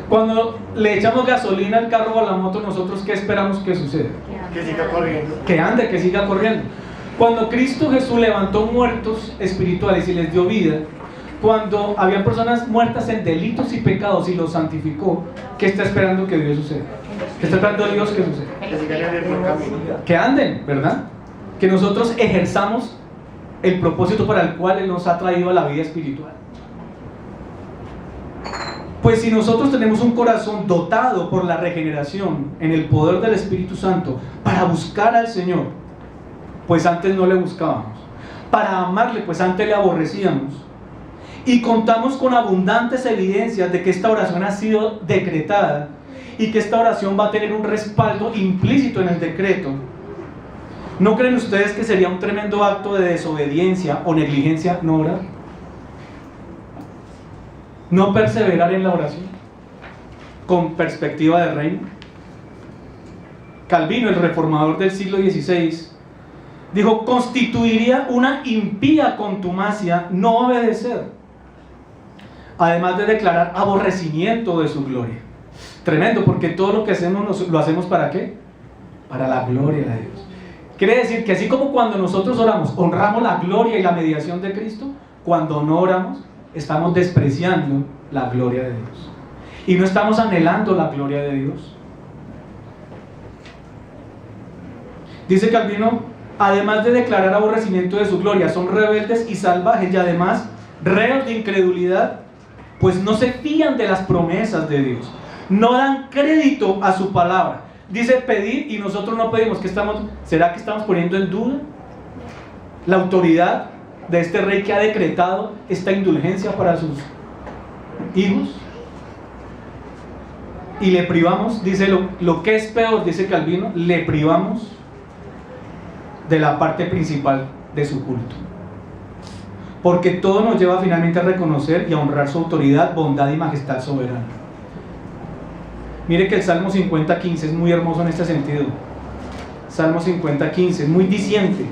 Cuando le echamos gasolina al carro o a la moto, nosotros ¿qué esperamos que suceda? Que siga corriendo. Que ande, que siga corriendo. Cuando Cristo Jesús levantó muertos espirituales y les dio vida, cuando había personas muertas en delitos y pecados y los santificó, ¿qué está esperando que Dios suceda? ¿Qué está esperando Dios que suceda? Que sigan en el buen camino. Que anden, ¿verdad? Que nosotros ejerzamos el propósito para el cual Él nos ha traído a la vida espiritual. Pues si nosotros tenemos un corazón dotado por la regeneración en el poder del Espíritu Santo para buscar al Señor, pues antes no le buscábamos. Para amarle, pues antes le aborrecíamos. Y contamos con abundantes evidencias de que esta oración ha sido decretada y que esta oración va a tener un respaldo implícito en el decreto. ¿No creen ustedes que sería un tremendo acto de desobediencia o negligencia no orar? No perseverar en la oración con perspectiva de reino. Calvino, el reformador del siglo XVI, dijo: constituiría una impía contumacia no obedecer, además de declarar aborrecimiento de su gloria. Tremendo, porque todo lo que hacemos lo hacemos ¿para qué? Para la gloria de Dios. Quiere decir que así como cuando nosotros oramos honramos la gloria y la mediación de Cristo, cuando no oramos estamos despreciando la gloria de Dios y no estamos anhelando la gloria de Dios. Dice Calvino: además de declarar aborrecimiento de su gloria, son rebeldes y salvajes y además reos de incredulidad, pues no se fían de las promesas de Dios, no dan crédito a su palabra. Dice pedir y nosotros no pedimos. ¿Será que estamos poniendo en duda la autoridad de este rey que ha decretado esta indulgencia para sus hijos? Y le privamos, dice lo que es peor, dice Calvino, le privamos de la parte principal de su culto. Porque todo nos lleva finalmente a reconocer y a honrar su autoridad, bondad y majestad soberana. Mire que el Salmo 50:15 es muy hermoso en este sentido. Salmo 50:15 es muy diciente.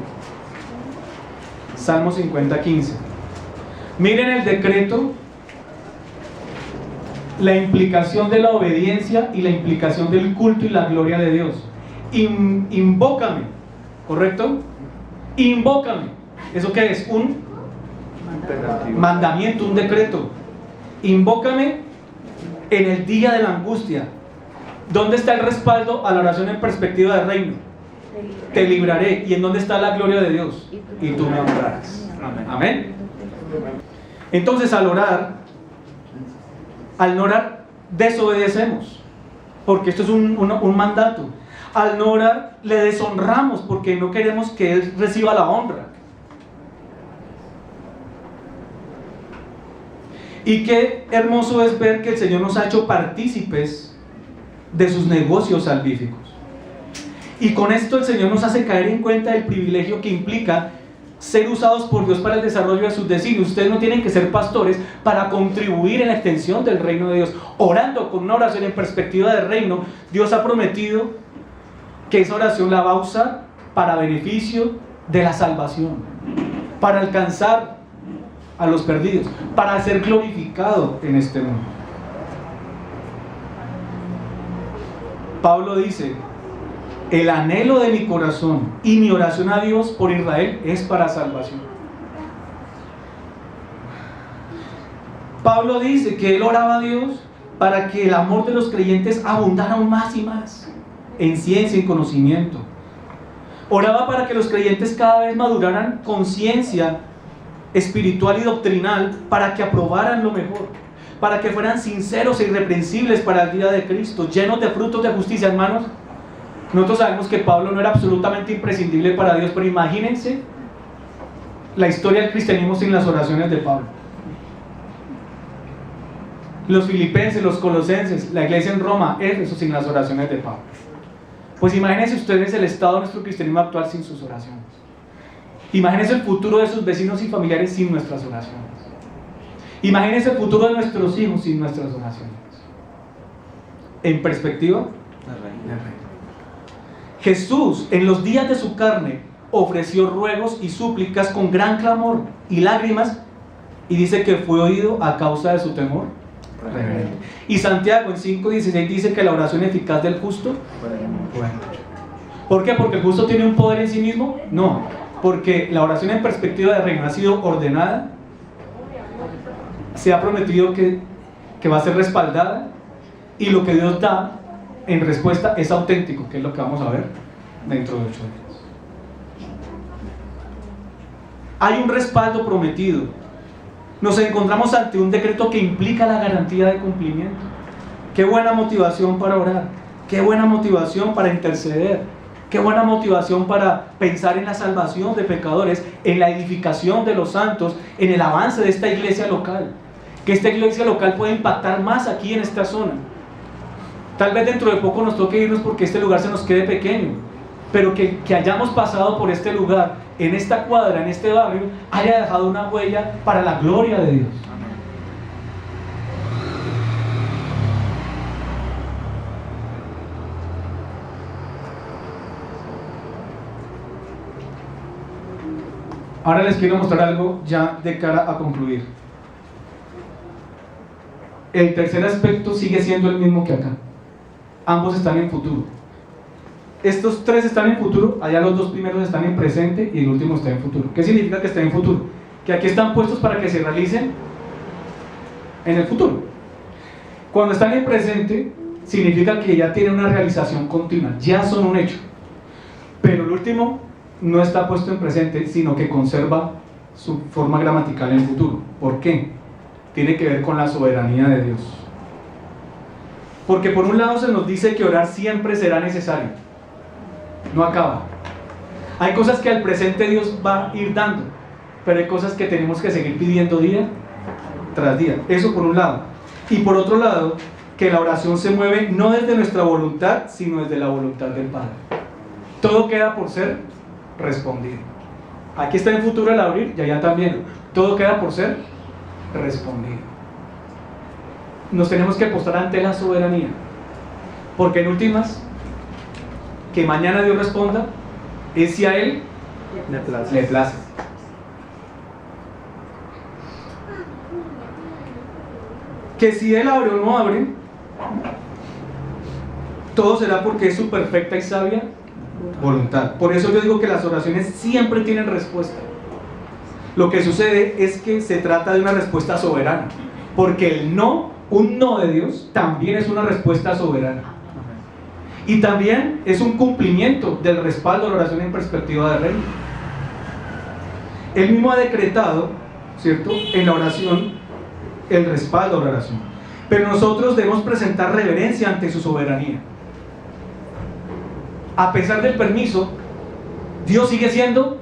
Salmo 50:15. Miren el decreto, la implicación de la obediencia y la implicación del culto y la gloria de Dios. Invócame, ¿correcto? Invócame. ¿Eso qué es? Un mandamiento, un decreto. Invócame en el día de la angustia. ¿Dónde está el respaldo a la oración en perspectiva de reino? Te libraré. ¿Y en dónde está la gloria de Dios? Y tú me honrarás. Amén. Entonces al no orar, desobedecemos, porque esto es un mandato. Al no orar, le deshonramos, porque no queremos que Él reciba la honra. Y qué hermoso es ver que el Señor nos ha hecho partícipes de sus negocios salvíficos. Y con esto el Señor nos hace caer en cuenta del privilegio que implica ser usados por Dios para el desarrollo de sus designios. Ustedes no tienen que ser pastores para contribuir en la extensión del reino de Dios. Orando con una oración en perspectiva de reino, Dios ha prometido que esa oración la va a usar para beneficio de la salvación, para alcanzar a los perdidos, para ser glorificado en este mundo. Pablo dice: el anhelo de mi corazón y mi oración a Dios por Israel es para salvación. Pablo dice que él oraba a Dios para que el amor de los creyentes abundara aún más y más en ciencia y conocimiento. Oraba para que los creyentes cada vez maduraran con ciencia espiritual y doctrinal, para que aprobaran lo mejor, para que fueran sinceros e irreprensibles para el día de Cristo, llenos de frutos de justicia. Hermanos, nosotros sabemos que Pablo no era absolutamente imprescindible para Dios, pero imagínense la historia del cristianismo sin las oraciones de Pablo. Los filipenses, los colosenses, la iglesia en Roma, Éfeso, sin las oraciones de Pablo. Pues imagínense ustedes el estado de nuestro cristianismo actual sin sus oraciones. Imagínense el futuro de sus vecinos y familiares sin nuestras oraciones. Imagínense el futuro de nuestros hijos sin nuestras oraciones. En perspectiva de reino. Jesús, en los días de su carne, ofreció ruegos y súplicas con gran clamor y lágrimas, y dice que fue oído a causa de su temor reverente. Y Santiago en 5:16 dice que la oración eficaz del justo puede mucho. ¿Por qué? ¿Porque el justo tiene un poder en sí mismo? No, porque la oración en perspectiva de reino ha sido ordenada, se ha prometido que va a ser respaldada, y lo que Dios da en respuesta es auténtico, que es lo que vamos a ver dentro de 8 días. Hay un respaldo prometido. Nos encontramos ante un decreto que implica la garantía de cumplimiento. Qué buena motivación para orar, qué buena motivación para interceder, qué buena motivación para pensar en la salvación de pecadores, en la edificación de los santos, en el avance de esta iglesia local. Que esta iglesia local pueda impactar más aquí en esta zona. Tal vez dentro de poco nos toque irnos porque este lugar se nos quede pequeño, pero que hayamos pasado por este lugar, en esta cuadra, en este barrio, haya dejado una huella para la gloria de Dios. Ahora les quiero mostrar algo ya de cara a concluir. El tercer aspecto sigue siendo el mismo que acá. Ambos están en futuro. Estos tres están en futuro, allá los dos primeros están en presente y el último está en futuro. ¿Qué significa que está en futuro? Que aquí están puestos para que se realicen en el futuro. Cuando están en presente, significa que ya tienen una realización continua, ya son un hecho. Pero el último no está puesto en presente, sino que conserva su forma gramatical en futuro. ¿Por qué? Tiene que ver con la soberanía de Dios. Porque por un lado se nos dice que orar siempre será necesario, no acaba. Hay cosas que al presente Dios va a ir dando, pero hay cosas que tenemos que seguir pidiendo día tras día. Eso por un lado. Y por otro lado, que la oración se mueve no desde nuestra voluntad, sino desde la voluntad del Padre. Todo queda por ser respondido. Aquí está en futuro el abrir y allá también. Todo queda por ser respondido. Nos tenemos que postar ante la soberanía, porque en últimas, que mañana Dios responda es si a Él le place. Que si Él abre o no abre, todo será porque es su perfecta y sabia voluntad. Por eso yo digo que las oraciones siempre tienen respuesta. Lo que sucede es que se trata de una respuesta soberana, porque el no, un no de Dios, también es una respuesta soberana. Y también es un cumplimiento del respaldo de la oración en perspectiva de reino. Él mismo ha decretado, ¿cierto?, en la oración, el respaldo de la oración. Pero nosotros debemos presentar reverencia ante su soberanía. A pesar del permiso, Dios sigue siendo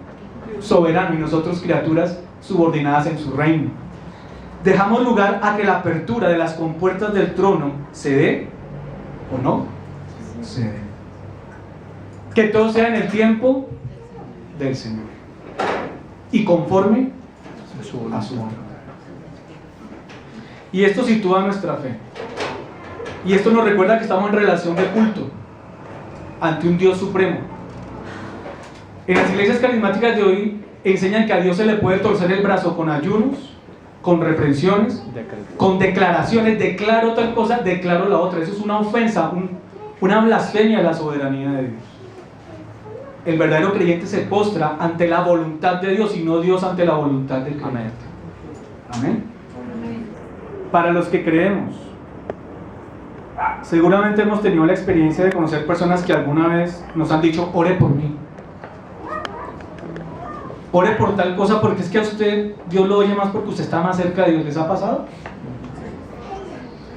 soberano y nosotros criaturas subordinadas en su reino. Dejamos lugar a que la apertura de las compuertas del trono se dé o no se dé. Que todo sea en el tiempo del Señor y conforme a su voluntad. Y esto sitúa nuestra fe. Y esto nos recuerda que estamos en relación de culto ante un Dios supremo. En las iglesias carismáticas de hoy enseñan que a Dios se le puede torcer el brazo con ayunos, con reprensiones, con declaraciones. Declaro tal cosa, declaro la otra. Eso es una ofensa, una blasfemia a la soberanía de Dios. El verdadero creyente se postra ante la voluntad de Dios y no Dios ante la voluntad del creyente. Amén. Para los que creemos, seguramente hemos tenido la experiencia de conocer personas que alguna vez nos han dicho: ore por mí, ore por tal cosa, porque es que a usted Dios lo oye más porque usted está más cerca de Dios. ¿Les ha pasado?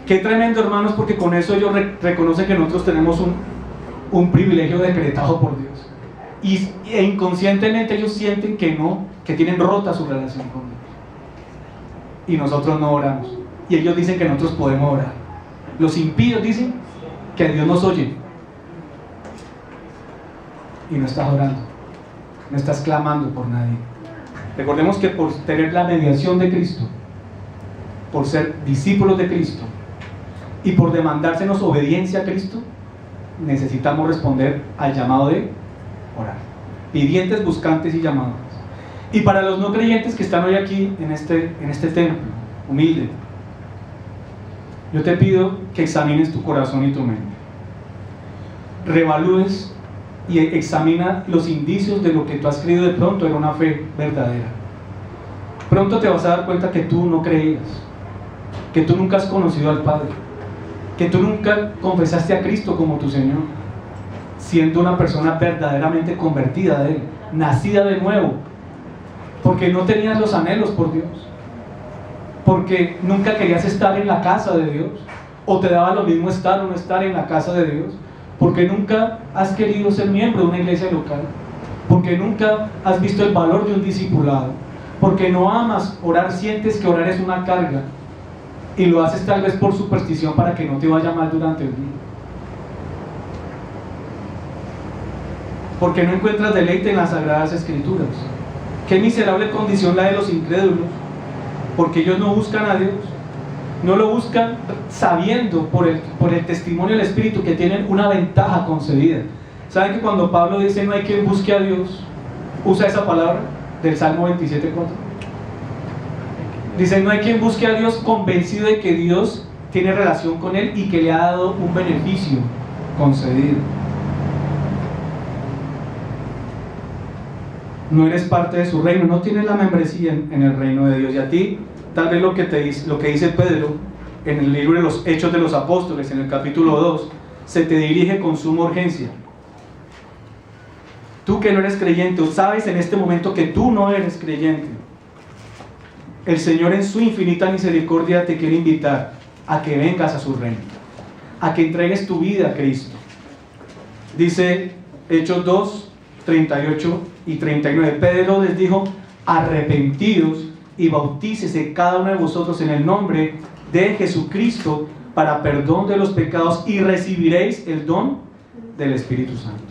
Qué tremendo, hermanos, porque con eso ellos reconocen que nosotros tenemos un privilegio decretado por Dios, e inconscientemente ellos sienten que no, que tienen rota su relación con Dios, y nosotros no oramos, y ellos dicen que nosotros podemos orar. Los impíos dicen que Dios nos oye, y no estás orando, no estás clamando por nadie. Recordemos que por tener la mediación de Cristo, por ser discípulos de Cristo y por demandársenos obediencia a Cristo, necesitamos responder al llamado de orar. pidientes, buscantes y llamadores. Y para los no creyentes que están hoy aquí en este templo, humilde, yo te pido que examines tu corazón y tu mente. Revalúes y examina los indicios de lo que tú has creído de pronto era una fe verdadera. Pronto te vas a dar cuenta que tú no creías, que tú nunca has conocido al Padre, que tú nunca confesaste a Cristo como tu Señor, siendo una persona verdaderamente convertida de Él, nacida de nuevo, porque no tenías los anhelos por Dios, porque nunca querías estar en la casa de Dios, o te daba lo mismo estar o no estar en la casa de Dios, porque nunca has querido ser miembro de una iglesia local, porque nunca has visto el valor de un discipulado, porque no amas orar, sientes que orar es una carga, y lo haces tal vez por superstición para que no te vaya mal durante el día, porque no encuentras deleite en las Sagradas Escrituras. Qué miserable condición la de los incrédulos, porque ellos no buscan a Dios, no lo buscan sabiendo por el testimonio del Espíritu que tienen una ventaja concedida. ¿Saben que cuando Pablo dice no hay quien busque a Dios, usa esa palabra del Salmo 27:4? Dice no hay quien busque a Dios convencido de que Dios tiene relación con él y que le ha dado un beneficio concedido. No eres parte de su reino, no tienes la membresía en el reino de Dios. Y a ti, tal vez lo que dice Pedro en el libro de los Hechos de los Apóstoles, en el capítulo 2, se te dirige con suma urgencia. Tú que no eres creyente, sabes en este momento que tú no eres creyente. El Señor en su infinita misericordia te quiere invitar a que vengas a su reino, a que entregues tu vida a Cristo. Dice Hechos 2, 38 y 39, Pedro les dijo: arrepentidos y bautícese cada uno de vosotros en el nombre de Jesucristo para perdón de los pecados y recibiréis el don del Espíritu Santo.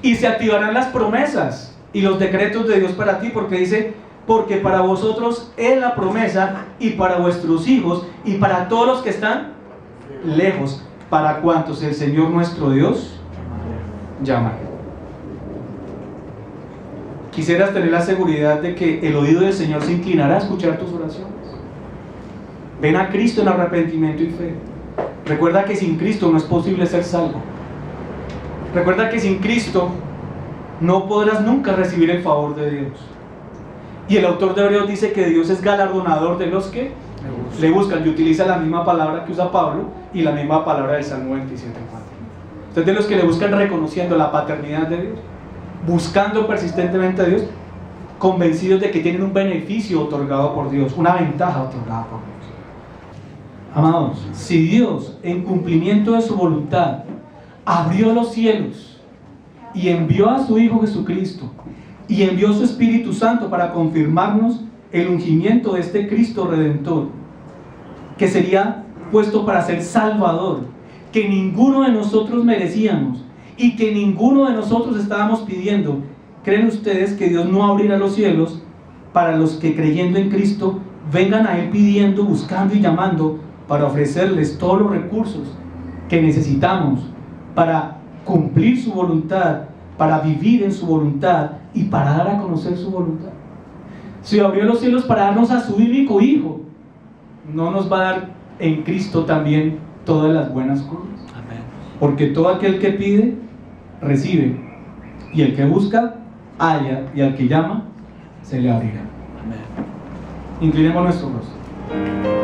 Y se activarán las promesas y los decretos de Dios para ti, porque dice: porque para vosotros es la promesa y para vuestros hijos y para todos los que están lejos, para cuantos el Señor nuestro Dios llama. Quisieras tener la seguridad de que el oído del Señor se inclinará a escuchar tus oraciones. Ven a Cristo en arrepentimiento y fe. Recuerda que sin Cristo no es posible ser salvo. Recuerda que sin Cristo no podrás nunca recibir el favor de Dios. Y el autor de Hebreos dice que Dios es galardonador de los que le buscan, y utiliza la misma palabra que usa Pablo y la misma palabra del Salmo 27:4. Entonces, de los que le buscan reconociendo la paternidad de Dios, buscando persistentemente a Dios, convencidos de que tienen un beneficio otorgado por Dios, una ventaja otorgada por Dios. Amados, si Dios, en cumplimiento de su voluntad, abrió los cielos y envió a su Hijo Jesucristo y envió su Espíritu Santo para confirmarnos el ungimiento de este Cristo Redentor, que sería puesto para ser Salvador, que ninguno de nosotros merecíamos y que ninguno de nosotros estábamos pidiendo, ¿creen ustedes que Dios no abrirá los cielos para los que creyendo en Cristo vengan a Él pidiendo, buscando y llamando para ofrecerles todos los recursos que necesitamos para cumplir su voluntad, para vivir en su voluntad y para dar a conocer su voluntad? Si abrió los cielos para darnos a su único Hijo, ¿no nos va a dar en Cristo también todas las buenas cosas? Amén. Porque todo aquel que pide, recibe, y el que busca, halla, y al que llama, se le abrirá. Amén. Inclinemos nuestro rostro.